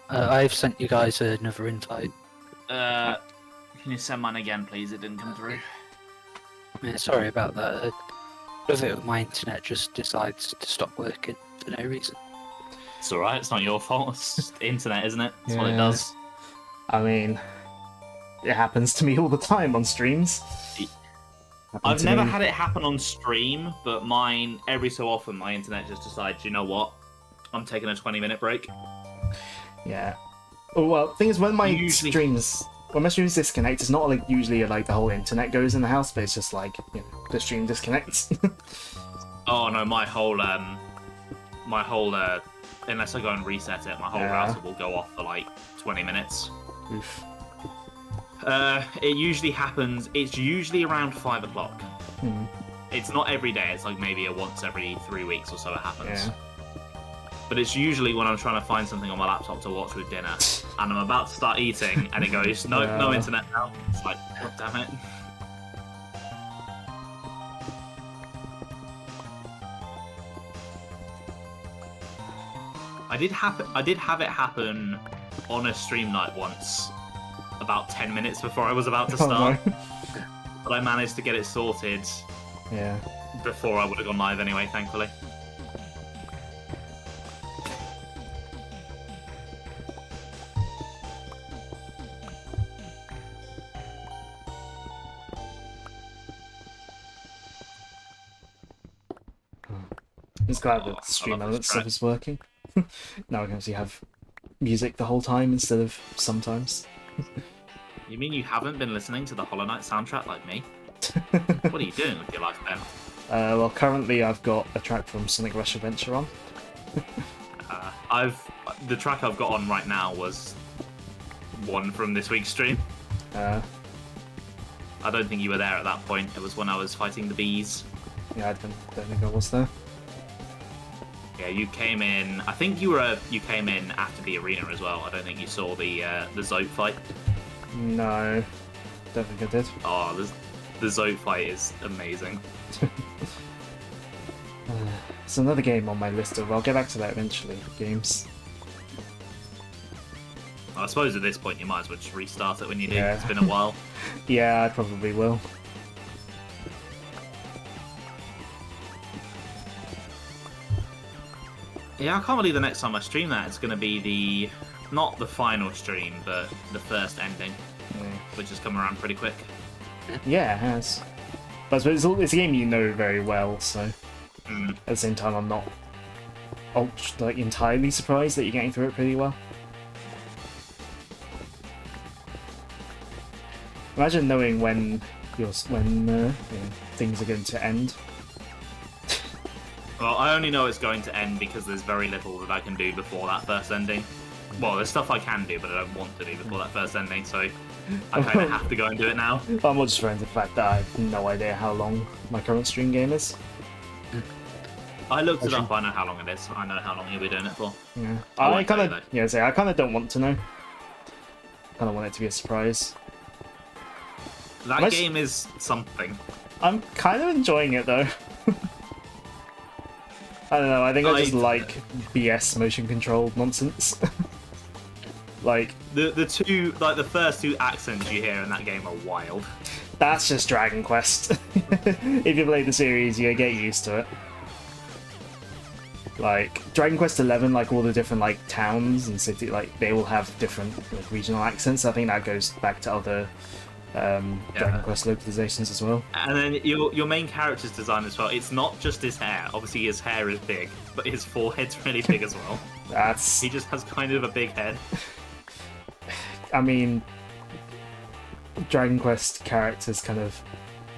Speaker 3: I've sent you guys another invite.
Speaker 2: Can you send mine again, please? It didn't come through.
Speaker 3: Yeah, sorry about that. My internet just decides to stop working for no reason.
Speaker 2: It's alright, it's not your fault. It's just internet, isn't it? That's what it does.
Speaker 1: I mean, it happens to me all the time on streams.
Speaker 2: I've never had it happen on stream, but mine, every so often, my internet just decides, you know what? I'm taking a 20-minute break.
Speaker 1: Yeah. Oh, well, the thing is, when my streams disconnect, it's not like usually like the whole internet goes in the house, but it's just like the stream disconnects.
Speaker 2: Oh no, my whole unless I go and reset it, my whole router will go off for like 20 minutes.
Speaker 1: Oof.
Speaker 2: It usually happens. It's usually around 5 o'clock. It's not every day. It's like maybe once every 3 weeks or so it happens.
Speaker 1: Yeah.
Speaker 2: But it's usually when I'm trying to find something on my laptop to watch with dinner, and I'm about to start eating, and it goes, no internet now. It's like, God damn it. I did have it happen on a stream night once, about 10 minutes before I was about to start.
Speaker 1: Oh, no.
Speaker 2: But I managed to get it sorted.
Speaker 1: Yeah.
Speaker 2: Before I would have gone live anyway, thankfully.
Speaker 1: I'm just glad that the stream element stuff is working. Now I can actually have music the whole time instead of sometimes.
Speaker 2: You mean you haven't been listening to the Hollow Knight soundtrack like me? What are you doing with your life, Ben?
Speaker 1: Well, currently I've got a track from Sonic Rush Adventure on.
Speaker 2: The track I've got on right now was one from this week's stream. I don't think you were there at that point. It was when I was fighting the bees.
Speaker 1: Yeah, I don't think I was there.
Speaker 2: Yeah, you came in. I think you came in after the arena as well. I don't think you saw the Zope fight.
Speaker 1: No, don't think I did.
Speaker 2: Oh, the Zope fight is amazing.
Speaker 1: It's another game on my list of. I'll get back to that eventually. Games.
Speaker 2: I suppose at this point you might as well just restart it when you do.
Speaker 1: Yeah.
Speaker 2: It's been a while.
Speaker 1: Yeah, I probably will.
Speaker 2: Yeah, I can't believe the next time I stream that it's going to be not the final stream, but the first ending, which has come around pretty quick.
Speaker 1: Yeah, it has. But I suppose it's a game you know very well, so at the same time I'm not entirely surprised that you're getting through it pretty well. Imagine knowing when things are going to end.
Speaker 2: Well, I only know it's going to end because there's very little that I can do before that first ending. Well, there's stuff I can do, but I don't want to do before that first ending, so I kind of have to go and do it now.
Speaker 1: I'm more just referring to the fact that I have no idea how long my current stream game is.
Speaker 2: I looked it up, I know how long it is. I know how long you'll be doing it for.
Speaker 1: Yeah.
Speaker 2: I
Speaker 1: I kind of don't want to know. I kind of want it to be a surprise.
Speaker 2: That game is something.
Speaker 1: I'm kind of enjoying it though. I don't know, I think I just like BS motion controlled nonsense. Like
Speaker 2: the first two accents you hear in that game are wild.
Speaker 1: That's just Dragon Quest. If you play the series, you get used to it. Like Dragon Quest XI, like all the different like towns and city, like they all have different like, regional accents. I think that goes back to other Dragon Quest localizations as well.
Speaker 2: And then your main character's design as well. It's not just his hair. Obviously, his hair is big, but his forehead's really big as well.
Speaker 1: That's.
Speaker 2: He just has kind of a big head.
Speaker 1: I mean, Dragon Quest characters kind of,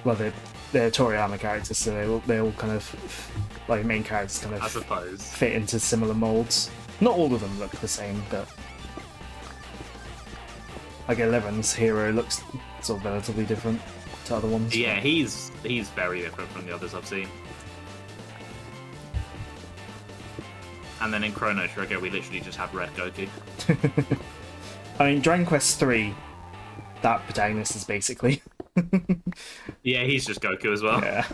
Speaker 1: well, they're Toriyama characters, so they all kind of like main characters kind
Speaker 2: I
Speaker 1: of
Speaker 2: suppose.
Speaker 1: fit into similar molds. Not all of them look the same, but like 11's hero looks sort of relatively different to other ones.
Speaker 2: Yeah, he's very different from the others I've seen. And then in Chrono Trigger, we literally just have Red Goku.
Speaker 1: I mean, Dragon Quest 3, that protagonist is basically.
Speaker 2: Yeah, he's just Goku as well.
Speaker 1: Yeah.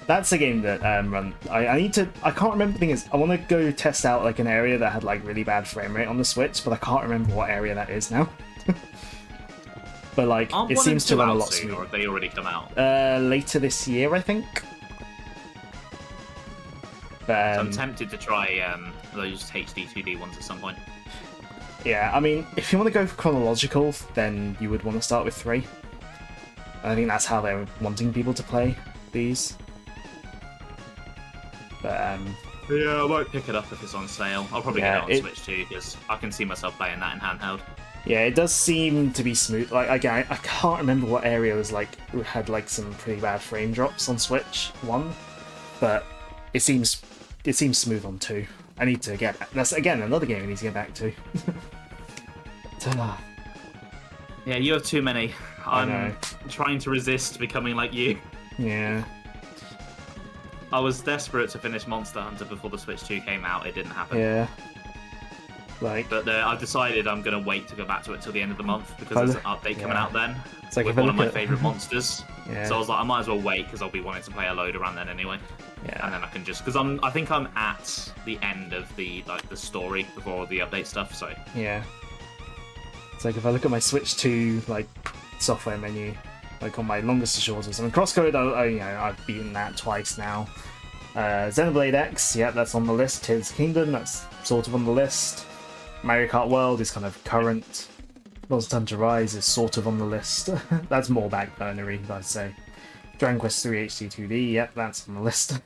Speaker 1: That's a game that I need to. I can't remember. The thing is, I want to go test out like an area that had like really bad frame rate on the Switch, but I can't remember what area that is now. But like,
Speaker 2: Aren't
Speaker 1: it
Speaker 2: one
Speaker 1: seems
Speaker 2: and
Speaker 1: to
Speaker 2: two
Speaker 1: run a
Speaker 2: out
Speaker 1: lot
Speaker 2: soon, or
Speaker 1: smoother.
Speaker 2: have they already come out?
Speaker 1: Later this year, I think. But,
Speaker 2: So I'm tempted to try those HD 2D ones at some point.
Speaker 1: yeah, I mean, if you want to go for chronological, then you would want to start with 3. I think that's how they're wanting people to play these. But
Speaker 2: Yeah, I won't pick it up if it's on sale. I'll probably
Speaker 1: Yeah,
Speaker 2: get it on Switch too, because I can see myself playing that in handheld.
Speaker 1: yeah, it does seem to be smooth. Like again, I can't remember what area was like had like some pretty bad frame drops on Switch 1, but it seems smooth on 2. I need to get that's again another game I need to get back to.
Speaker 2: Yeah, you have too many.
Speaker 1: I know.
Speaker 2: I'm trying to resist becoming like you.
Speaker 1: Yeah,
Speaker 2: I was desperate to finish Monster Hunter before the Switch 2 came out. It didn't happen.
Speaker 1: yeah. Like
Speaker 2: But I've decided I'm going to wait to go back to it till the end of the month because there's an update coming
Speaker 1: Yeah.
Speaker 2: out then
Speaker 1: it's like
Speaker 2: with
Speaker 1: if I
Speaker 2: one of
Speaker 1: look
Speaker 2: my
Speaker 1: at
Speaker 2: favourite monsters.
Speaker 1: yeah,
Speaker 2: So I was like, I might as well wait because I'll be wanting to play a load around then anyway. And
Speaker 1: yeah,
Speaker 2: then I can just because I think I'm at the end of the story before all the update stuff. So
Speaker 1: yeah. It's like if I look at my Switch 2 like software menu, like on my longest to shortest, I mean Crosscode, I've beaten that twice now. Xenoblade X, yeah, that's on the list. Tears of the Kingdom, that's sort of on the list. Mario Kart World is kind of current. Monster Hunter Rise is sort of on the list. That's more backburnery, I'd say. Dragon Quest 3 HD 2D, yep, that's on the list.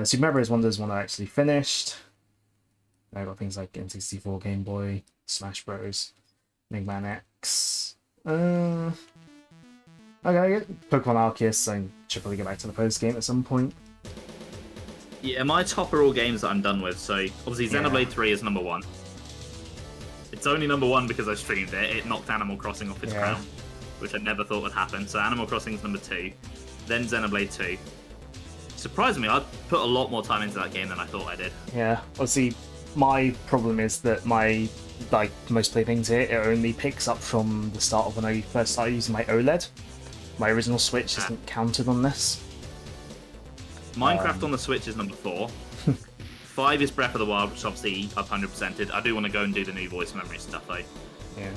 Speaker 1: Super Mario Bros. Wonder is one I actually finished. I got things like N64, Game Boy, Smash Bros, Mega Man X. Okay, Pokemon Arceus. I should probably get back to the post game at some point.
Speaker 2: yeah, my top are all games that I'm done with. So obviously
Speaker 1: Yeah.
Speaker 2: Xenoblade 3 is number 1. It's only number 1 because I streamed it. It knocked Animal Crossing off its
Speaker 1: Yeah.
Speaker 2: crown, which I never thought would happen. So Animal Crossing is number 2, then Xenoblade 2. Surprisingly, I put a lot more time into that game than I thought I did.
Speaker 1: Yeah, obviously, my problem is that my most playthings here, it only picks up from the start of when I first started using my OLED. My original Switch isn't counted on this.
Speaker 2: Minecraft on the Switch is number 4. 5 is Breath of the Wild, which obviously I've 100%ed. I do want to go and do the new voice memory stuff though.
Speaker 1: Yeah.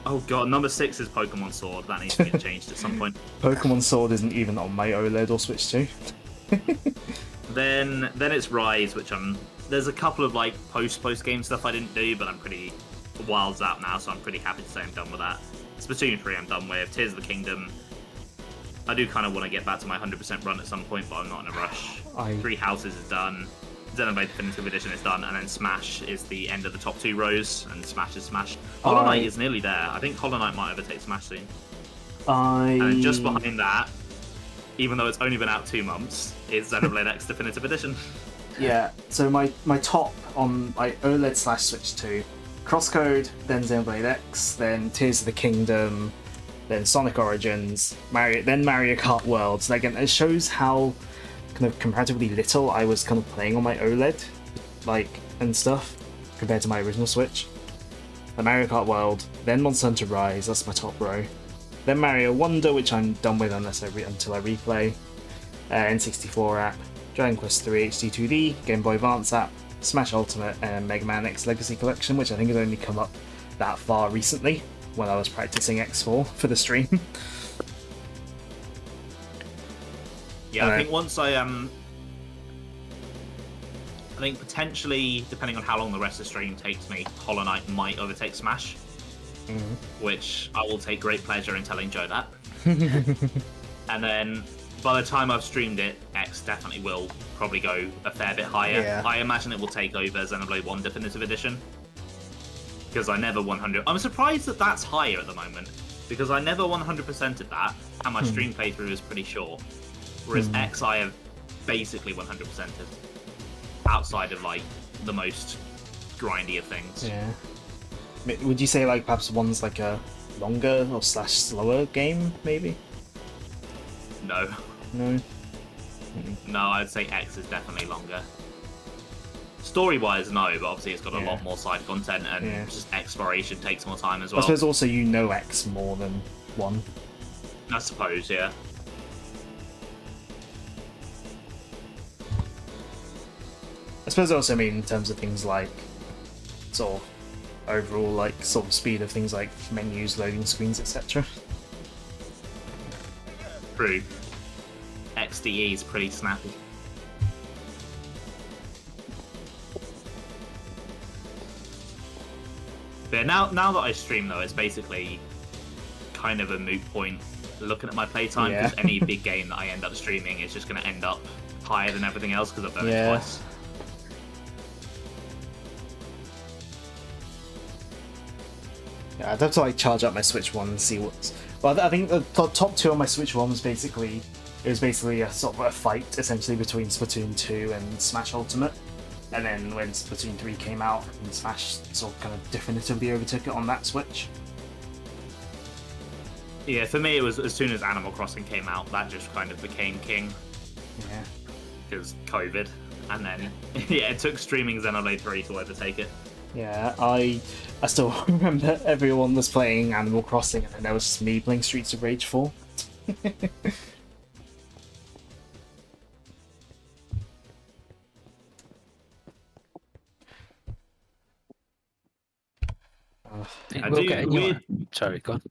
Speaker 2: Oh god, number 6 is Pokemon Sword. That needs to get changed at some point.
Speaker 1: Pokemon Sword isn't even on my OLED or Switch 2.
Speaker 2: Then it's Rise, which there's a couple of like post game stuff I didn't do, but I'm pretty Wild's out now, so I'm pretty happy to say I'm done with that. Splatoon 3 I'm done with. Tears of the Kingdom. I do kind of want to get back to my 100% run at some point, but I'm not in a rush. Three Houses is done. Xenoblade Definitive Edition is done, and then Smash is the end of the top 2 rows, and Smash is Smash. Hollow Knight is nearly there. I think Hollow Knight might overtake Smash soon. And then just behind that, even though it's only been out 2 months, is Xenoblade X Definitive Edition.
Speaker 1: Yeah, so my top on my OLED / Switch 2, Crosscode, then Xenoblade X, then Tears of the Kingdom, then Sonic Origins, then Mario Kart World. So again, it shows how kind of comparatively little I was kind of playing on my OLED, and stuff, compared to my original Switch. The Mario Kart World, then Monster Hunter Rise, that's my top row. Then Mario Wonder, which I'm done with until I replay. N64 app, Dragon Quest 3 HD 2D, Game Boy Advance app, Smash Ultimate, and Mega Man X Legacy Collection, which I think has only come up that far recently when I was practicing X4 for the stream.
Speaker 2: Yeah, I think once I think potentially, depending on how long the rest of the stream takes me, Hollow Knight might overtake Smash, which I will take great pleasure in telling Joe that. And then by the time I've streamed it, X definitely will probably go a fair bit higher.
Speaker 1: Yeah.
Speaker 2: I imagine it will take over Xenoblade 1 Definitive Edition. Because I never 100... I'm surprised that that's higher at the moment. Because I never 100%ed that, and my stream playthrough is pretty short. Whereas X I have basically 100%ed. Outside of, like, the most grindy of things.
Speaker 1: Yeah. Would you say, like, perhaps one's like a longer or slash slower game, maybe?
Speaker 2: No.
Speaker 1: No?
Speaker 2: No, I'd say X is definitely longer. Story-wise, no, but obviously it's got a lot more side content, and just exploration takes more time as well.
Speaker 1: I suppose also you know X more than 1.
Speaker 2: I suppose, yeah.
Speaker 1: I suppose also, I mean, in terms of things like sort of overall, like, sort of speed of things like menus, loading screens, etc.
Speaker 2: True. XDE is pretty snappy. But now that I stream, though, it's basically kind of a moot point looking at my playtime, because any big game that I end up streaming is just going to end up higher than everything else because I've done it twice.
Speaker 1: Yeah, I'd have to like charge up my Switch one and see what's. Well, I think the top 2 on my Switch one was basically a sort of a fight essentially between Splatoon 2 and Smash Ultimate, and then when Splatoon 3 came out, and Smash sort of kind of definitively overtook it on that Switch.
Speaker 2: Yeah, for me it was as soon as Animal Crossing came out, that just kind of became king.
Speaker 1: Yeah.
Speaker 2: Because COVID, and then it took streaming Xenoblade 3 to overtake it.
Speaker 1: Yeah, I still remember everyone was playing Animal Crossing, and then there was just me playing Streets of Rage 4.
Speaker 3: Sorry, go on.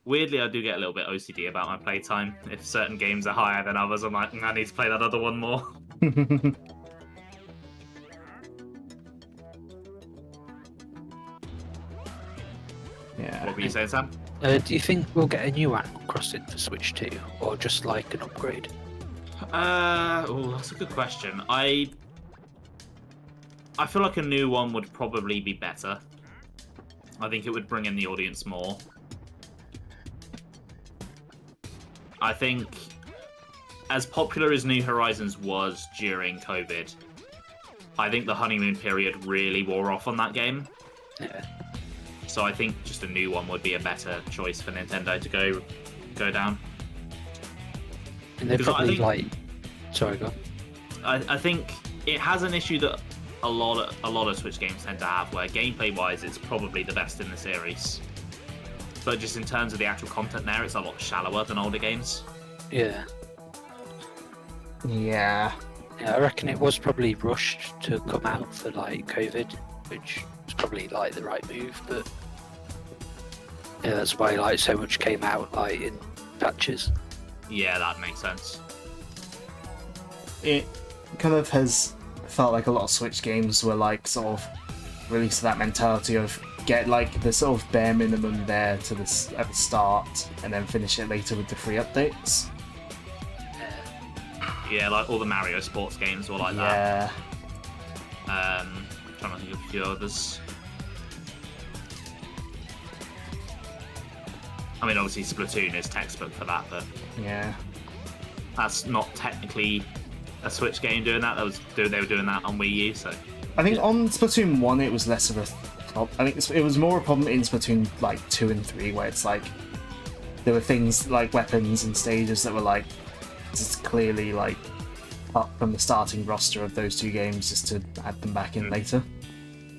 Speaker 2: Weirdly, I do get a little bit OCD about my playtime. If certain games are higher than others, I'm like, I need to play that other one more.
Speaker 1: Yeah.
Speaker 2: What were you saying, Sam?
Speaker 3: Do you think we'll get a new Animal Crossing for Switch 2, or just like an upgrade?
Speaker 2: That's a good question. I feel like a new one would probably be better. I think it would bring in the audience more. I think, as popular as New Horizons was during COVID, I think the honeymoon period really wore off on that game.
Speaker 3: Yeah.
Speaker 2: So I think just a new one would be a better choice for Nintendo to go down.
Speaker 3: And they're probably like... Sorry, go on.
Speaker 2: I think it has an issue that a lot of Switch games tend to have, where gameplay-wise it's probably the best in the series. But just in terms of the actual content there, it's a lot shallower than older games.
Speaker 3: Yeah.
Speaker 1: Yeah.
Speaker 3: Yeah, I reckon it was probably rushed to come out for like COVID, which was probably like the right move, but yeah, that's why like so much came out like in patches.
Speaker 2: Yeah, that makes sense.
Speaker 1: It kind of has felt like a lot of Switch games were like sort of released that mentality of get like the sort of bare minimum there to this at the start and then finish it later with the free updates.
Speaker 2: Yeah, like all the Mario sports games were like that. Trying to think of a few others. I mean, obviously Splatoon is textbook for that, but
Speaker 1: yeah,
Speaker 2: that's not technically a Switch game doing that. They were doing that on Wii U, so.
Speaker 1: I think on Splatoon 1 it was less of a problem. I think it was more a problem in Splatoon like 2 and 3, where it's like there were things like weapons and stages that were like just clearly like up from the starting roster of those 2 games just to add them back in later.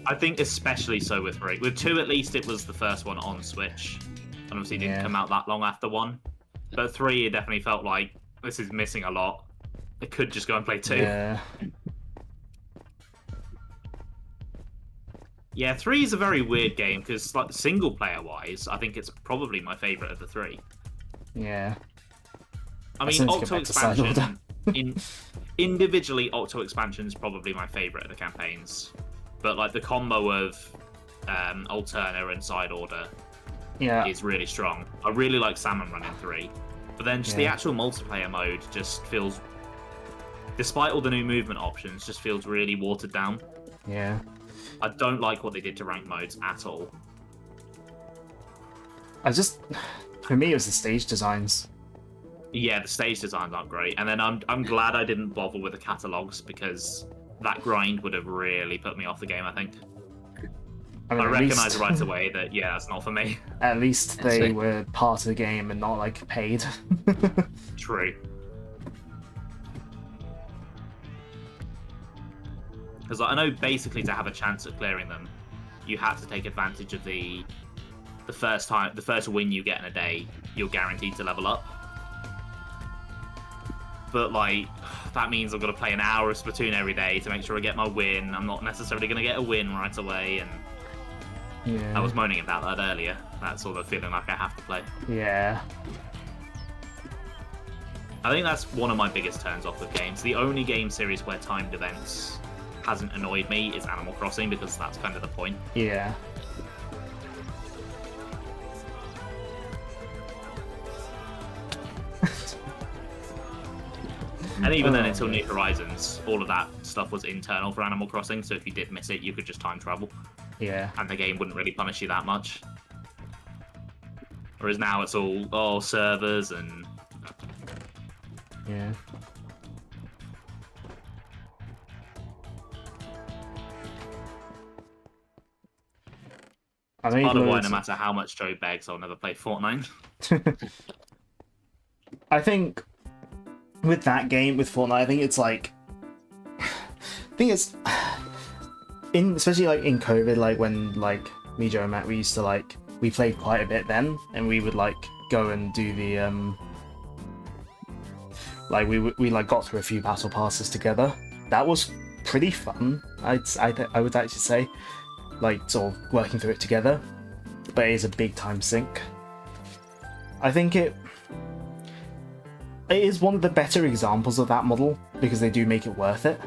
Speaker 2: I think especially so with 3. With 2 at least it was the first one on Switch, and obviously it didn't come out that long after 1. But 3 it definitely felt like this is missing a lot. It could just go and play 2.
Speaker 1: Yeah.
Speaker 2: Yeah, 3 is a very weird game because, like, single player wise, I think it's probably my favourite of the 3.
Speaker 1: Yeah.
Speaker 2: I mean, Octo Expansion individually, Octo Expansion is probably my favorite of the campaigns, but like the combo of Alterna and Side Order is really strong. I really like Salmon Run in 3, but then just the actual multiplayer mode just feels, despite all the new movement options, just feels really watered down.
Speaker 1: Yeah.
Speaker 2: I don't like what they did to rank modes at all.
Speaker 1: For me, it was the stage designs.
Speaker 2: Yeah, the stage designs aren't great, and then I'm glad I didn't bother with the catalogs, because that grind would have really put me off the game, I think.
Speaker 1: I mean,
Speaker 2: I recognise right away that, yeah, that's not for me.
Speaker 1: At least they were part of the game and not, like, paid.
Speaker 2: True. Because I know basically to have a chance at clearing them, you have to take advantage of the first win you get in a day, you're guaranteed to level up. But like, that means I've got to play an hour of Splatoon every day to make sure I get my win. I'm not necessarily going to get a win right away, and I was moaning about that earlier. That sort of feeling like I have to play.
Speaker 1: Yeah.
Speaker 2: I think that's one of my biggest turns off with games. The only game series where timed events hasn't annoyed me is Animal Crossing, because that's kind of the point.
Speaker 1: Yeah.
Speaker 2: And even then, until New Horizons, all of that stuff was internal for Animal Crossing, so if you did miss it, you could just time travel.
Speaker 1: Yeah.
Speaker 2: And the game wouldn't really punish you that much. Whereas now it's all servers and...
Speaker 1: Yeah.
Speaker 2: It's part of why no matter how much Joe begs, I'll never play Fortnite.
Speaker 1: I think with that game, with Fortnite, I think it's like... especially like in COVID, like when like me, Joe, and Matt, we used to like... We played quite a bit then, and we would like go and do the... Like we like got through a few battle passes together. That was pretty fun, I would actually say. Like, sort of working through it together, but it is a big time sink. I think it is one of the better examples of that model, because they do make it worth it,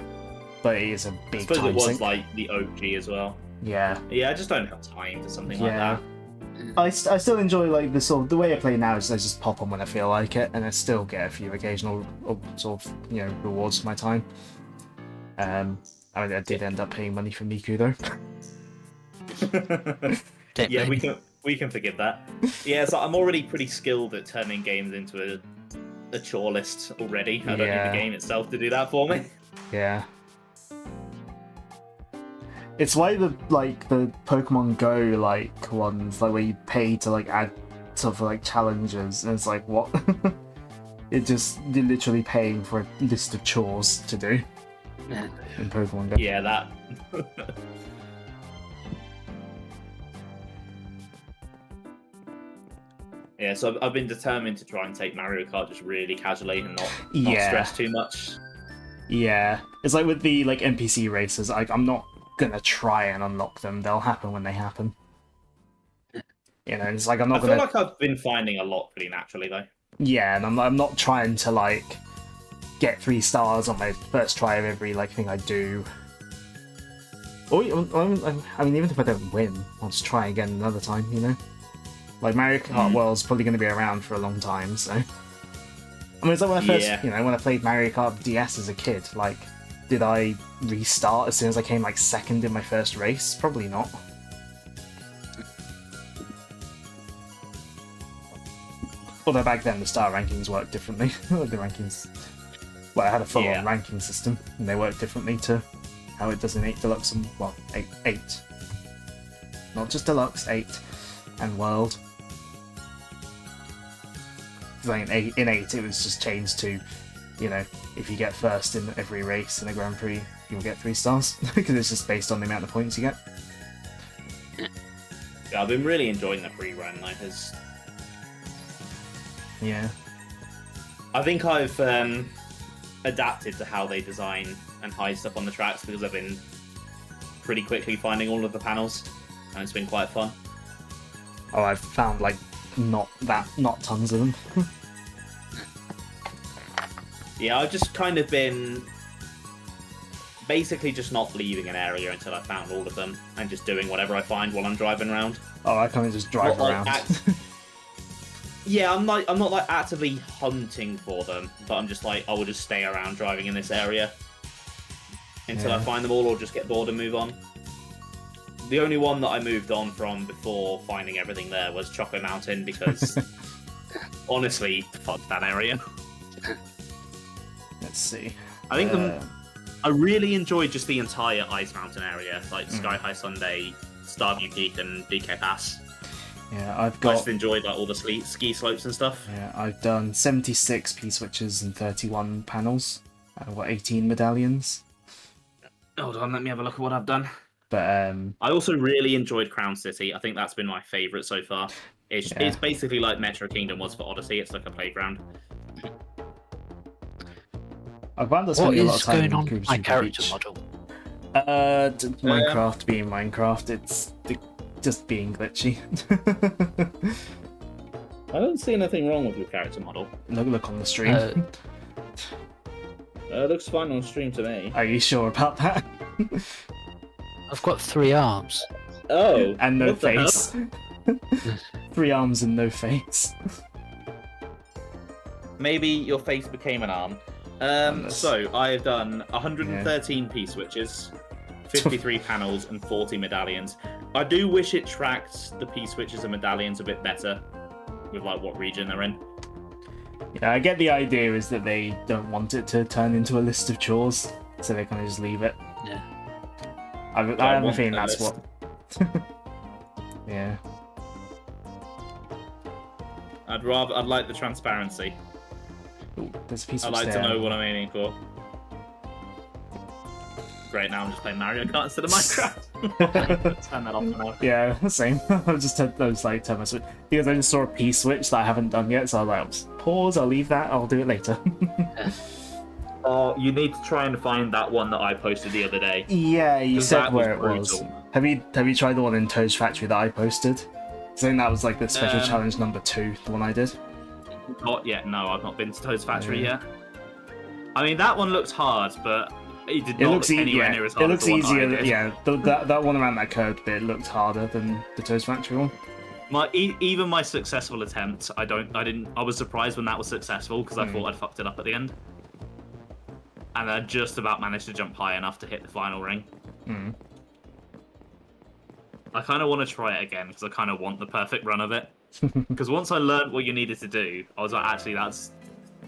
Speaker 1: but it is a big time sink. I suppose it was
Speaker 2: like the OG as well.
Speaker 1: Yeah.
Speaker 2: Yeah, I just don't have time for something like that.
Speaker 1: I still enjoy like the way I play now is I just pop on when I feel like it, and I still get a few occasional sort of rewards for my time. I mean, I did end up paying money for Miku though.
Speaker 2: Yeah, we can forgive that. Yeah, so I'm already pretty skilled at turning games into a chore list already. I don't need the game itself to do that for me.
Speaker 1: Yeah. It's why the Pokemon Go like ones, like where you pay to like add stuff for like challenges, and it's like what? You're literally paying for a list of chores to do in Pokemon Go.
Speaker 2: Yeah, that. Yeah, so I've been determined to try and take Mario Kart just really casually and not stress too much.
Speaker 1: Yeah, it's like with the like NPC races. I'm not gonna try and unlock them. They'll happen when they happen. It's like I'm not gonna.
Speaker 2: I feel like I've been finding a lot pretty naturally though.
Speaker 1: Yeah, and I'm not trying to like get 3 stars on my first try of every like thing I do. Or I mean, even if I don't win, I'll just try again another time. Like Mario Kart World's probably going to be around for a long time, so. I mean, it's like when I first, when I played Mario Kart DS as a kid, like, did I restart as soon as I came like second in my first race? Probably not. Although back then the star rankings worked differently. The rankings, well, I had a full-on ranking system, and they worked differently to how it does in 8 Deluxe and 8. Not just Deluxe, 8 and World. Like in 8 it was just changed to, if you get first in every race in a Grand Prix, you'll get 3 stars, because it's just based on the amount of points you get.
Speaker 2: Yeah, I've been really enjoying the free run.
Speaker 1: Yeah.
Speaker 2: I think I've adapted to how they design and hide stuff on the tracks, because I've been pretty quickly finding all of the panels, and it's been quite fun.
Speaker 1: Oh, I've found like not tons of them.
Speaker 2: Yeah, I've just kind of been
Speaker 4: basically just not leaving an area until I found all of them, and just doing whatever I find while I'm driving around.
Speaker 1: Oh, I kind of just drive
Speaker 4: Not like
Speaker 1: around.
Speaker 4: Yeah, I'm not like actively hunting for them, but I'm just like I will just stay around driving in this area until I
Speaker 1: Yeah.
Speaker 4: find them all, or just get bored and move on. The only one that I moved on from before finding everything there was Choco Mountain, because honestly, fuck that area.
Speaker 1: Let's see.
Speaker 4: I think
Speaker 1: Uh,
Speaker 4: I really enjoyed just the entire Ice Mountain area, like Sky High Sunday, Starview Peak, and DK Pass.
Speaker 1: yeah, I've
Speaker 4: I
Speaker 1: got.
Speaker 4: just enjoyed like all the ski slopes and stuff.
Speaker 1: Yeah, I've done 76 P-switches and 31 panels. I've got 18 medallions.
Speaker 4: Hold on, let me have a look at what I've done.
Speaker 1: But
Speaker 4: I also really enjoyed Crown City. I think that's been my favourite so far. It's basically like Metro Kingdom was for Odyssey. It's like a playground.
Speaker 1: I've wound up
Speaker 3: What
Speaker 1: spending a lot of
Speaker 3: is
Speaker 1: time
Speaker 3: going
Speaker 1: in
Speaker 3: on
Speaker 1: Cruise
Speaker 3: with my
Speaker 1: Super
Speaker 3: character
Speaker 1: Beach.
Speaker 3: model?
Speaker 1: Minecraft being Minecraft, it's just being glitchy.
Speaker 4: I don't see anything wrong with your character model.
Speaker 1: Look on the stream.
Speaker 4: It looks fine on stream to me.
Speaker 1: Are you sure about that?
Speaker 3: I've got 3 arms.
Speaker 4: Oh,
Speaker 1: And no
Speaker 4: what the hell?
Speaker 1: face. 3 arms and no face.
Speaker 4: Maybe your face became an arm.
Speaker 1: Unless-
Speaker 4: So I have done 113 P-switches, 53 panels, and 40 medallions. I do wish it tracked the P-switches and medallions a bit better, with like what region they're in.
Speaker 1: Yeah, I get the idea is that they don't want it to turn into a list of chores, so they kind of just leave it.
Speaker 3: Yeah.
Speaker 1: I have a
Speaker 4: want
Speaker 1: feeling
Speaker 4: a
Speaker 1: that's
Speaker 4: list.
Speaker 1: what. Yeah.
Speaker 4: I'd like the transparency.
Speaker 1: Ooh, there's a piece
Speaker 4: I'd
Speaker 1: of
Speaker 4: like to
Speaker 1: stair.
Speaker 4: know what I'm aiming for. Great, now I'm just playing Mario Kart instead of Minecraft. Turn that off now.
Speaker 1: Yeah, same. I've just had those like turn my switch because I just saw a P switch that I haven't done yet, so I was like, I'll just pause. I'll leave that. I'll do it later.
Speaker 4: Oh, you need to try and find that one that I posted the other day.
Speaker 1: Yeah, you
Speaker 4: 'Cause
Speaker 1: said
Speaker 4: that
Speaker 1: where it
Speaker 4: was
Speaker 1: was.
Speaker 4: brutal.
Speaker 1: Have you tried the one in Toad's Factory that I posted? I think that was like the special challenge number 2, the one I did.
Speaker 4: Not yet. No, I've not been to Toad's Factory
Speaker 1: Yeah.
Speaker 4: yet. I mean, that one looks hard, but it did
Speaker 1: It
Speaker 4: not
Speaker 1: looks
Speaker 4: look anywhere
Speaker 1: yeah,
Speaker 4: near as
Speaker 1: it
Speaker 4: hard
Speaker 1: looks
Speaker 4: as the one I
Speaker 1: easier.
Speaker 4: did.
Speaker 1: Yeah, that one around that curved bit looked harder than the Toad's Factory one.
Speaker 4: Even my successful attempt, I was surprised when that was successful because I thought I'd fucked it up at the end. And I just about managed to jump high enough to hit the final ring.
Speaker 1: Mm.
Speaker 4: I kind of want to try it again because I kind of want the perfect run of it. Because once I learned what you needed to do, I was like, actually, that's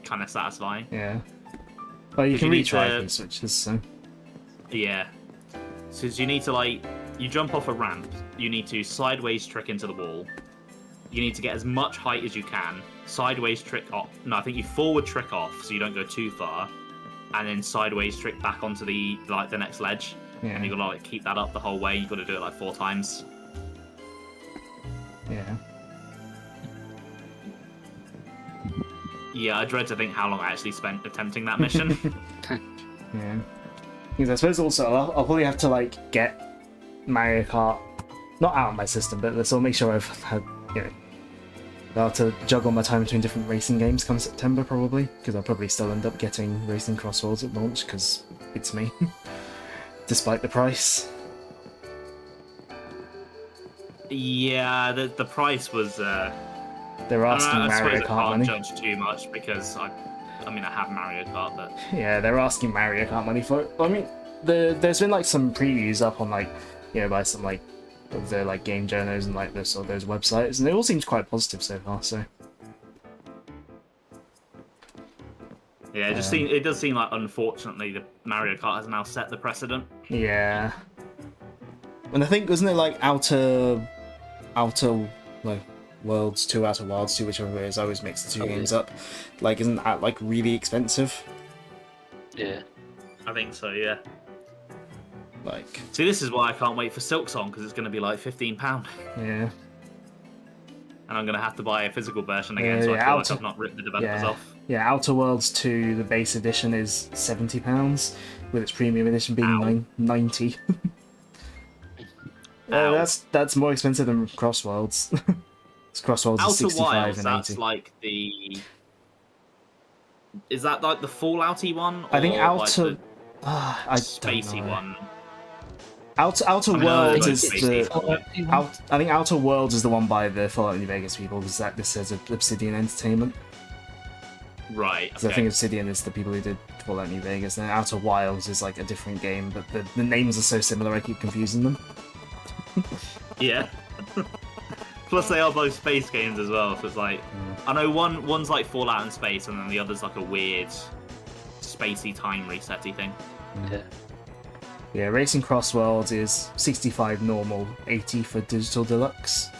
Speaker 4: kind of satisfying.
Speaker 1: Yeah. Well, you
Speaker 4: 'Cause
Speaker 1: can
Speaker 4: you need
Speaker 1: retry
Speaker 4: to-
Speaker 1: these switches, so.
Speaker 4: Yeah. So you need to, you jump off a ramp, you need to sideways trick into the wall. You need to get as much height as you can, sideways trick off. No, I think you forward trick off so you don't go too far, and then sideways trick back onto the next ledge.
Speaker 1: Yeah.
Speaker 4: And you gotta keep that up the whole way. You gotta do it 4 times.
Speaker 1: Yeah.
Speaker 4: Yeah, I dread to think how long I actually spent attempting that mission.
Speaker 1: Yeah. Because I suppose also I'll probably have to get Mario Kart not out of my system, but let's all make sure I've had I'll have to juggle my time between different racing games come September probably, because I'll probably still end up getting Racing Crossworlds at launch because it's me, despite the price.
Speaker 4: Yeah, the price was.
Speaker 1: They're asking
Speaker 4: I
Speaker 1: Mario
Speaker 4: suppose I
Speaker 1: Kart
Speaker 4: can't
Speaker 1: money.
Speaker 4: judge too much because I have Mario Kart, but
Speaker 1: Yeah, they're asking Mario Kart money for it. I mean, there's been some previews up on by some of the game journals and those websites, and it all seems quite positive so far. So
Speaker 4: yeah, it does seem like unfortunately the Mario Kart has now set the precedent.
Speaker 1: yeah, and I think wasn't it Outer Worlds 2, Outer Wilds 2, whichever it is. I always mix the two games up. Isn't that really expensive?
Speaker 3: Yeah.
Speaker 4: I think so, yeah.
Speaker 1: Like,
Speaker 4: See, this is why I can't wait for Silksong because it's going to be £15,
Speaker 1: yeah,
Speaker 4: and I'm going to have to buy a physical version again, so I feel like I've not ripped the developers off.
Speaker 1: Yeah, Outer Worlds 2, the base edition is £70, with its premium edition being £90.
Speaker 4: Ow.
Speaker 1: That's more expensive than Crossworlds. Crossworlds is
Speaker 4: Outer
Speaker 1: 65
Speaker 4: Wilds,
Speaker 1: and
Speaker 4: that's
Speaker 1: 80.
Speaker 4: Is that the Fallouty one?
Speaker 1: I think
Speaker 4: or,
Speaker 1: Outer. I
Speaker 2: spacey
Speaker 1: don't know.
Speaker 2: one.
Speaker 1: Outer
Speaker 2: I mean,
Speaker 1: Worlds
Speaker 2: I
Speaker 1: is
Speaker 2: know
Speaker 1: the.
Speaker 3: Fallout 2 one?
Speaker 1: I think Outer Worlds is the one by the Fallout New Vegas people, because this says Obsidian Entertainment.
Speaker 2: Right.
Speaker 1: So I
Speaker 2: Okay.
Speaker 1: think Obsidian is the people who did Fallout New Vegas, and Outer Wilds is like a different game, but the names are so similar I keep confusing them.
Speaker 2: Yeah. Plus, they are both space games as well, so it's like I know one's like Fallout in space, and then the other's like a weird, spacey time resetty thing.
Speaker 3: Yeah.
Speaker 1: Yeah, Racing Cross Worlds is 65 normal, 80 for Digital Deluxe.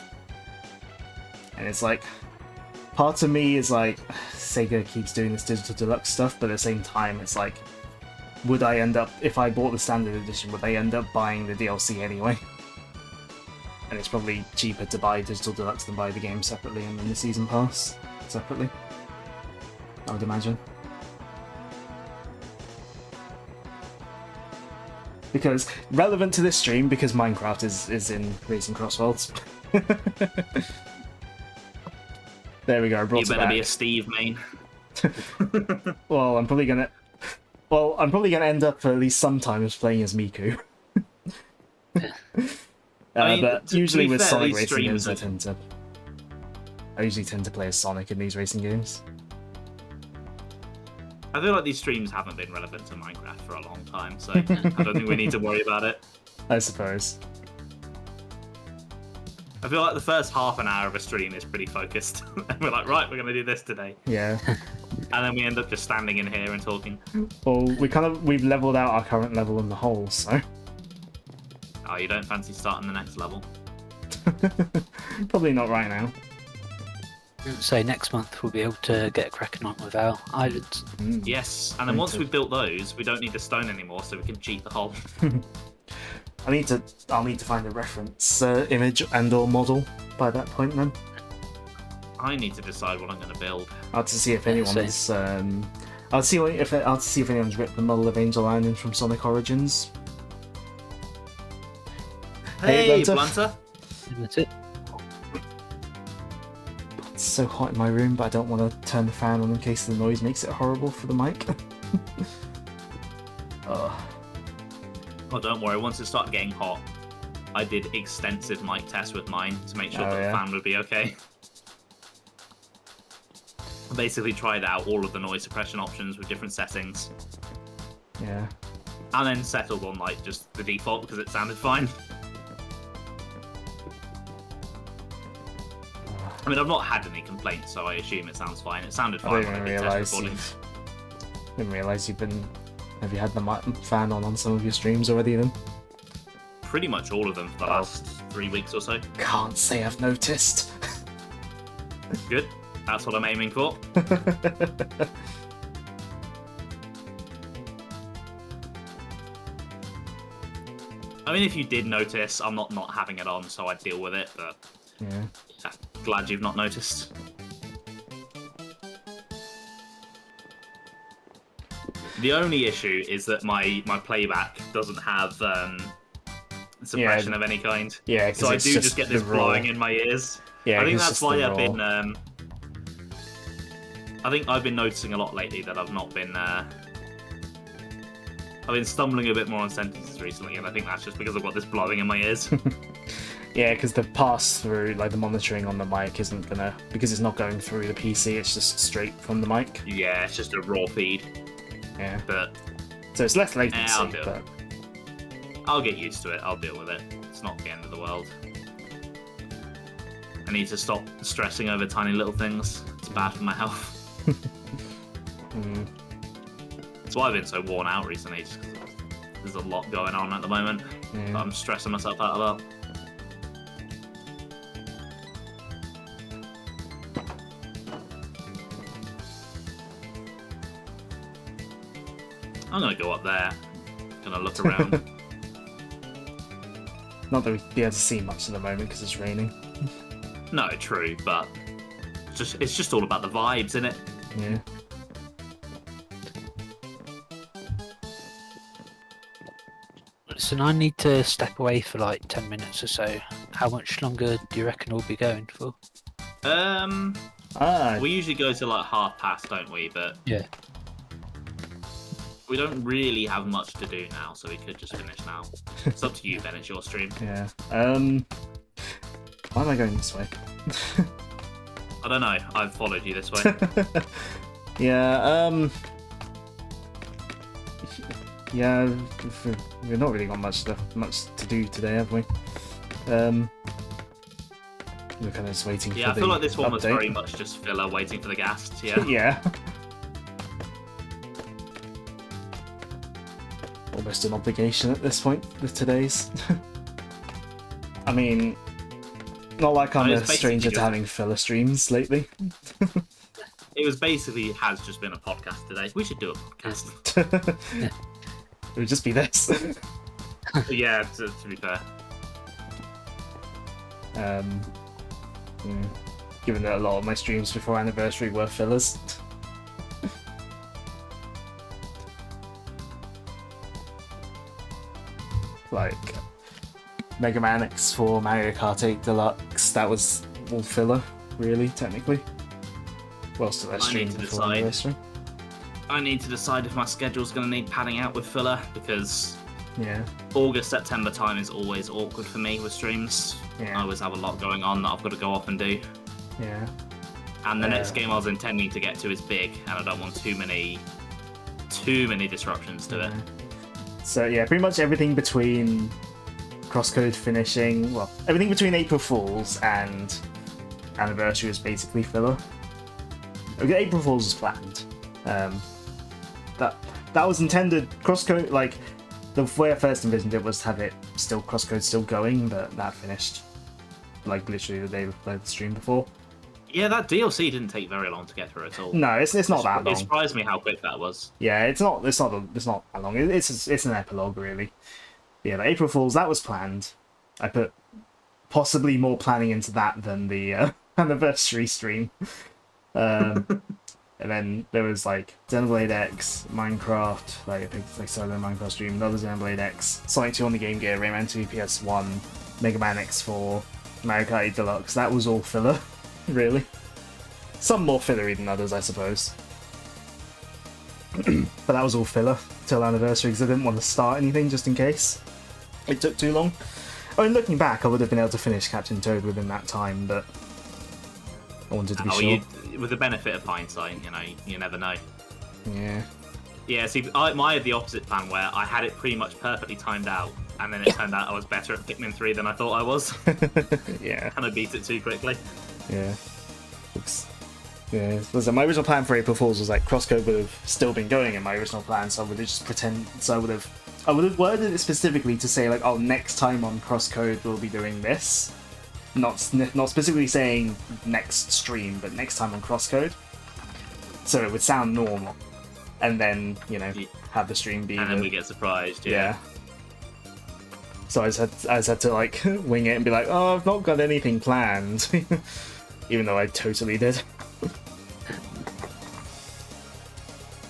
Speaker 1: And it's like, part of me is like, Sega keeps doing this Digital Deluxe stuff, but at the same time, it's like, would I end up, if I bought the Standard Edition, would I end up buying the DLC anyway? And it's probably cheaper to buy Digital Deluxe than buy the game separately and then the Season Pass separately, I would imagine. Because, relevant to this stream, because Minecraft is in Racing Cross Worlds. There we go, I brought
Speaker 2: You
Speaker 1: it
Speaker 2: better
Speaker 1: back.
Speaker 2: be a Steve main.
Speaker 1: Well, I'm probably gonna end up at least sometimes playing as Miku.
Speaker 2: I mean,
Speaker 1: But
Speaker 2: to
Speaker 1: usually
Speaker 2: be
Speaker 1: with
Speaker 2: fair,
Speaker 1: Sonic
Speaker 2: these
Speaker 1: racing games,
Speaker 2: streams
Speaker 1: I usually tend to play as Sonic in these racing games.
Speaker 2: I feel like these streams haven't been relevant to Minecraft for a long time, so I don't think we need to worry about it.
Speaker 1: I suppose.
Speaker 2: I feel like the first half an hour of a stream is pretty focused. And we're like, right, we're going to do this today.
Speaker 1: Yeah.
Speaker 2: And then we end up just standing in here and talking.
Speaker 1: Well, we've leveled out our current level in the hole, so
Speaker 2: Oh, you don't fancy starting the next level?
Speaker 1: probably not right now.
Speaker 3: So next month we'll be able to get cracking on with our islands.
Speaker 2: Yes, and then
Speaker 1: Me
Speaker 2: once
Speaker 1: too.
Speaker 2: we've built those, we don't need the stone anymore, so we can cheat the hole.
Speaker 1: I'll need to find a reference image and/or model by that point. Then
Speaker 2: I need to decide what I'm going to build.
Speaker 1: I'll have to see if
Speaker 3: Yeah,
Speaker 1: anyone has. I'll see if anyone's ripped the model of Angel Island from Sonic Origins. Hey,
Speaker 2: Hey,
Speaker 1: Blunter.
Speaker 2: Blunter!
Speaker 3: And that's it.
Speaker 1: It's so hot in my room, but I don't want to turn the fan on in case the noise makes it horrible for the mic. Ugh.
Speaker 2: Oh, don't worry, once it started getting hot, I did extensive mic tests with mine to make sure
Speaker 1: Oh,
Speaker 2: that
Speaker 1: yeah?
Speaker 2: the fan would be okay. I basically tried out all of the noise suppression options with different settings,
Speaker 1: Yeah.
Speaker 2: and then settled on like just the default because it sounded fine. I mean, I've not had any complaints, so I assume it sounds fine. It sounded
Speaker 1: I
Speaker 2: fine
Speaker 1: didn't
Speaker 2: when I
Speaker 1: even
Speaker 2: did test
Speaker 1: realise
Speaker 2: recordings.
Speaker 1: didn't realise have you had the fan on some of your streams already then?
Speaker 2: Pretty much all of them for the last 3 weeks or so.
Speaker 1: Can't say I've noticed.
Speaker 2: Good. That's what I'm aiming for. I mean, if you did notice, I'm not having it on, so I'd deal with it, but
Speaker 1: Yeah.
Speaker 2: yeah, glad you've not noticed. The only issue is that my playback doesn't have suppression of any kind.
Speaker 1: Yeah,
Speaker 2: So I do just get this blowing in my ears.
Speaker 1: Yeah,
Speaker 2: I think
Speaker 1: 'cause
Speaker 2: that's
Speaker 1: it's
Speaker 2: why
Speaker 1: the
Speaker 2: I've
Speaker 1: raw.
Speaker 2: been. I think I've been noticing a lot lately that I've not been. I've been stumbling a bit more on sentences recently, and I think that's just because I've got this blowing in my ears.
Speaker 1: Yeah, because the pass through, like the monitoring on the mic, isn't gonna, because it's not going through the PC. It's just straight from the mic.
Speaker 2: Yeah, it's just a raw feed,
Speaker 1: Yeah,
Speaker 2: but
Speaker 1: so it's less latency.
Speaker 2: I'll do it.
Speaker 1: But
Speaker 2: I'll get used to it. I'll deal with it. It's not the end of the world. I need to stop stressing over tiny little things. It's bad for my health.
Speaker 1: mm,
Speaker 2: That's why I've been so worn out recently. Just 'cause there's a lot going on at the moment.
Speaker 1: yeah.
Speaker 2: But I'm stressing myself out a lot. I'm gonna go up there. Gonna look around.
Speaker 1: Not that we'd be able to see much at the moment because it's raining.
Speaker 2: No, true, but it's just all about the vibes, isn't it?
Speaker 1: Yeah.
Speaker 3: Listen, I need to step away for like 10 minutes or so. How much longer do you reckon we'll be going for?
Speaker 1: Ah,
Speaker 2: We usually go to like past, don't we? But
Speaker 3: Yeah.
Speaker 2: We don't really have much to do now, so we could just finish now. It's up to you, Ben. It's your stream.
Speaker 1: Yeah. Why am I going this way?
Speaker 2: I don't know. I've followed you this way.
Speaker 1: Yeah. Yeah. We've not really got much to do today, have we? We're kind of just waiting for the
Speaker 2: Yeah, I feel like this one was
Speaker 1: update.
Speaker 2: very much just filler, waiting for the guests. Yeah.
Speaker 1: Yeah. Almost an obligation at this point with today's. I mean, not like I'm
Speaker 2: No,
Speaker 1: a
Speaker 2: it's
Speaker 1: stranger
Speaker 2: basically
Speaker 1: to having filler streams lately.
Speaker 2: It was basically has just been a podcast today. We should do a podcast.
Speaker 1: It would just be this.
Speaker 2: Yeah, to be fair.
Speaker 1: Yeah. Given that a lot of my streams before anniversary were fillers. Like Mega Man X4, Mario Kart 8 Deluxe, that was all filler, really, technically. Well, still that
Speaker 2: I
Speaker 1: stream
Speaker 2: need to
Speaker 1: before
Speaker 2: decide.
Speaker 1: anniversary.
Speaker 2: I need to decide if my schedule's going to need padding out with filler, because
Speaker 1: Yeah,
Speaker 2: August, September time is always awkward for me with streams.
Speaker 1: Yeah.
Speaker 2: I always have a lot going on that I've got to go off and do.
Speaker 1: yeah.
Speaker 2: And the next game I was intending to get to is big, and I don't want too many disruptions to it.
Speaker 1: So yeah, pretty much everything between Crosscode finishing, well, everything between April Fools and anniversary was basically filler. Okay, April Fools was planned. That was intended. Crosscode, like the way I first envisioned it was to have it still Crosscode still going, but that finished like literally the day before the stream before.
Speaker 2: Yeah, that DLC didn't take very long to get through at all.
Speaker 1: No, it's not that
Speaker 2: It
Speaker 1: long.
Speaker 2: surprised me how quick that was.
Speaker 1: Yeah, it's not that long. It's an epilogue really. Yeah, the April Fools, that was planned. I put possibly more planning into that than the anniversary stream. And then there was like Xenoblade X, Minecraft, like I think like solo Minecraft stream, another Xenoblade X, Sonic 2 on the Game Gear, Rayman 2 PS1, Mega Man X4, Mario Kart 8 Deluxe. That was all filler, really. Some more fillery than others, I suppose. But that was all filler till anniversary because I didn't want to start anything just in case it took too long. I mean, looking back, I would have been able to finish Captain Toad within that time, but I wanted to be sure.
Speaker 2: With the benefit of hindsight, you never know.
Speaker 1: Yeah.
Speaker 2: Yeah, see, I had the opposite plan where I had it pretty much perfectly timed out, and then it turned out I was better at Pikmin 3 than I thought I was.
Speaker 1: Yeah.
Speaker 2: And I beat it too quickly.
Speaker 1: Yeah. Yeah. Listen, my original plan for April Fools was like Crosscode would have still been going in my original plan, so I would have just pretend. So I would have worded it specifically to say like, oh, next time on Crosscode we'll be doing this. Not specifically saying next stream, but next time on Crosscode. So it would sound normal, and then have the stream be.
Speaker 2: And then we get surprised.
Speaker 1: Yeah. So I just had to like wing it and be like, oh, I've not got anything planned, even though I totally did.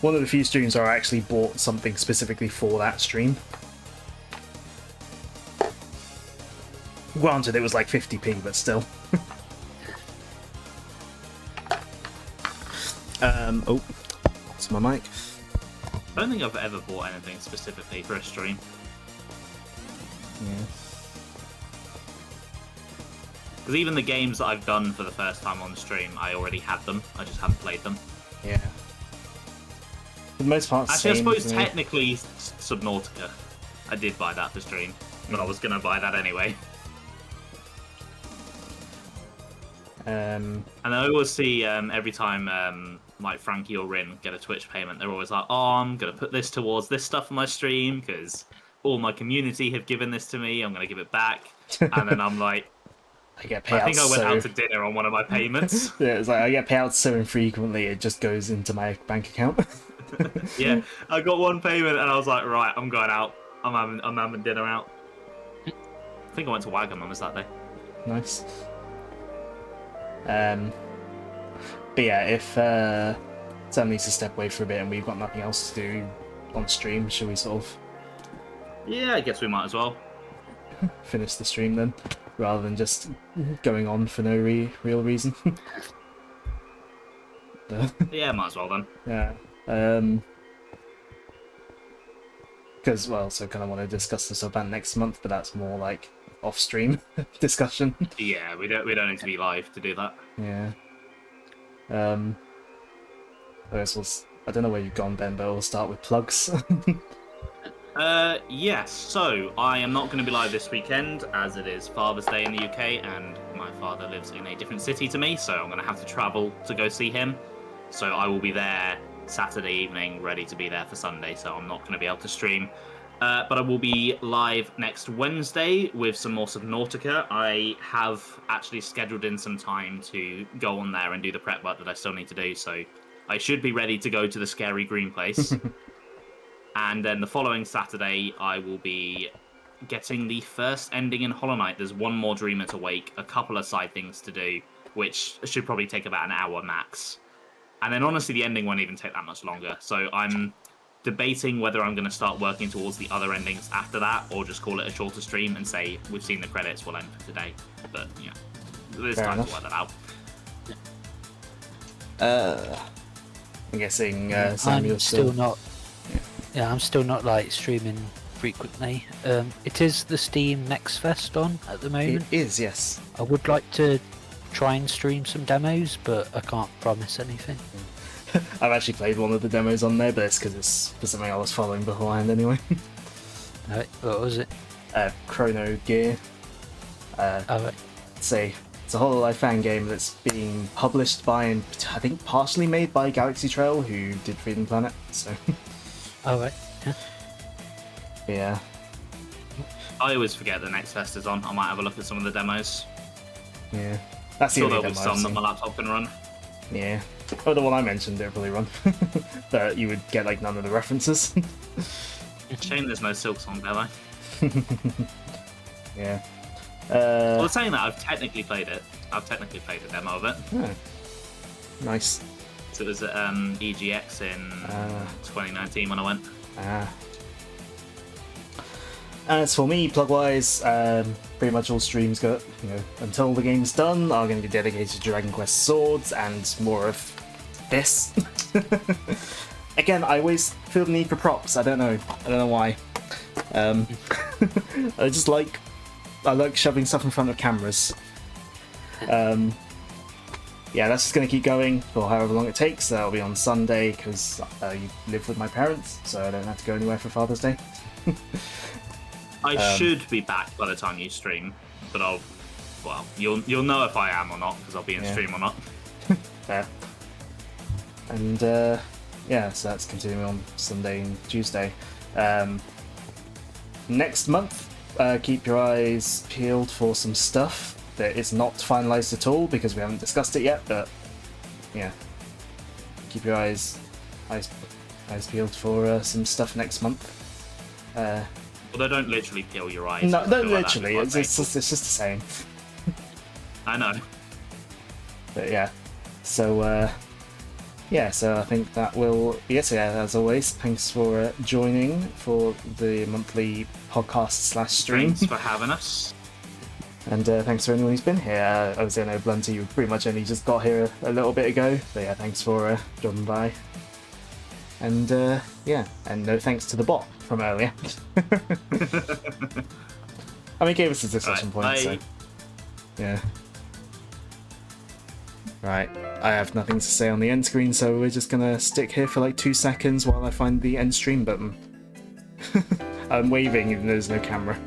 Speaker 1: One of the few streams where I actually bought something specifically for that stream. Granted, it was like 50p, but still. Oh, it's my mic.
Speaker 2: I don't think I've ever bought anything specifically for a stream.
Speaker 1: Yeah.
Speaker 2: Because even the games that I've done for the first time on stream, I already had them. I just haven't played them.
Speaker 1: Yeah. For the most part,
Speaker 2: Actually, I
Speaker 1: same
Speaker 2: suppose
Speaker 1: for me.
Speaker 2: technically Subnautica. I did buy that for stream, but I was going to buy that anyway. And I always see every time like Frankie or Rin get a Twitch payment, they're always like, oh, I'm going to put this towards this stuff on my stream because all my community have given this to me. I'm going to give it back. And then I'm like,
Speaker 1: I get payouts.
Speaker 2: I think I went out to dinner on one of my payments.
Speaker 1: Yeah, it's like I get payouts so infrequently it just goes into my bank account.
Speaker 2: Yeah, I got one payment and I was like, right, I'm going out. I'm having dinner out. I think I went to Wagamama's that day.
Speaker 1: Nice. But yeah, if Sam needs to step away for a bit and we've got nothing else to do on stream, shall we sort of
Speaker 2: Yeah, I guess we might as well.
Speaker 1: finish the stream then, rather than just going on for no real reason?
Speaker 2: Yeah, might as well then.
Speaker 1: Yeah. because well, so kind of want to discuss the sub-band next month, but that's more like off-stream discussion.
Speaker 2: Yeah, we don't need to be live to do that.
Speaker 1: Yeah. I guess I don't know where you've gone, Ben, but we'll start with plugs.
Speaker 2: Yes, so I am not going to be live this weekend as it is Father's Day in the UK and my father lives in a different city to me, so I'm going to have to travel to go see him. So I will be there Saturday evening, ready to be there for Sunday, so I'm not going to be able to stream. But I will be live next Wednesday with some more Subnautica. I have actually scheduled in some time to go on there and do the prep work that I still need to do, so I should be ready to go to the scary green place. And then the following Saturday, I will be getting the first ending in Hollow Knight. There's one more Dreamer to wake, a couple of side things to do, which should probably take about an hour max. And then honestly, the ending won't even take that much longer. So I'm debating whether I'm going to start working towards the other endings after that, or just call it a shorter stream and say, we've seen the credits, we'll end for today. But, yeah, there's time to work that out.
Speaker 1: I'm guessing
Speaker 3: I'm still not. Yeah, I'm still not like streaming frequently. It is the Steam Next Fest on at the moment.
Speaker 1: It is, yes.
Speaker 3: I would like to try and stream some demos, but I can't promise anything.
Speaker 1: I've actually played one of the demos on there, but it's because it's for something I was following beforehand anyway.
Speaker 3: Right, what was it?
Speaker 1: Chrono Gear.
Speaker 3: Right.
Speaker 1: It's a Hololive fan game that's being published by and I think partially made by Galaxy Trail, who did Freedom Planet. So.
Speaker 3: Right. Yeah.
Speaker 1: Yeah.
Speaker 2: I always forget the Next Fest is on. I might have a look at some of the demos.
Speaker 1: Yeah. That's the
Speaker 2: Sure,
Speaker 1: only
Speaker 2: there'll be
Speaker 1: demo I've
Speaker 2: some that
Speaker 1: seen.
Speaker 2: my laptop can run.
Speaker 1: Yeah. Oh, the one I mentioned, it'll probably run. But you would get like none of the references.
Speaker 2: Shame there's no Silk Song demo.
Speaker 1: Yeah.
Speaker 2: Well, saying that, I've technically played it. I've technically played a demo of it.
Speaker 1: Oh. Nice.
Speaker 2: So it was at EGX in 2019 when I went.
Speaker 1: As for me, plug-wise, pretty much all streams go, until the game's done, are going to be dedicated to Dragon Quest Swords and more of this. Again, I always feel the need for props. I don't know why. I like shoving stuff in front of cameras. Yeah, that's just going to keep going for however long it takes. That'll be on Sunday because you live with my parents, so I don't have to go anywhere for Father's Day.
Speaker 2: I should be back by the time you stream, but you'll know if I am or not because I'll be in stream or not.
Speaker 1: Fair. And yeah, so that's continuing on Sunday and Tuesday. Next month, keep your eyes peeled for some stuff that is not finalized at all because we haven't discussed it yet, but yeah, keep your eyes peeled for some stuff next month.
Speaker 2: Well, they don't literally peel your eyes.
Speaker 1: No,
Speaker 2: I
Speaker 1: not
Speaker 2: feel like
Speaker 1: literally.
Speaker 2: that'd be
Speaker 1: It's just the same.
Speaker 2: I know.
Speaker 1: But yeah, so so I think that will be it. Yeah, as always, thanks for joining for the monthly podcast / stream.
Speaker 2: Thanks for having us.
Speaker 1: And thanks for anyone who's been here. Obviously, I know Blunty, you pretty much only just got here a little bit ago. But yeah, thanks for dropping by. And yeah, and no thanks to the bot from earlier. I mean, he gave us a discussion point, so yeah. Right, I have nothing to say on the end screen, so we're just gonna stick here for like 2 seconds while I find the end stream button. I'm waving even though there's no camera.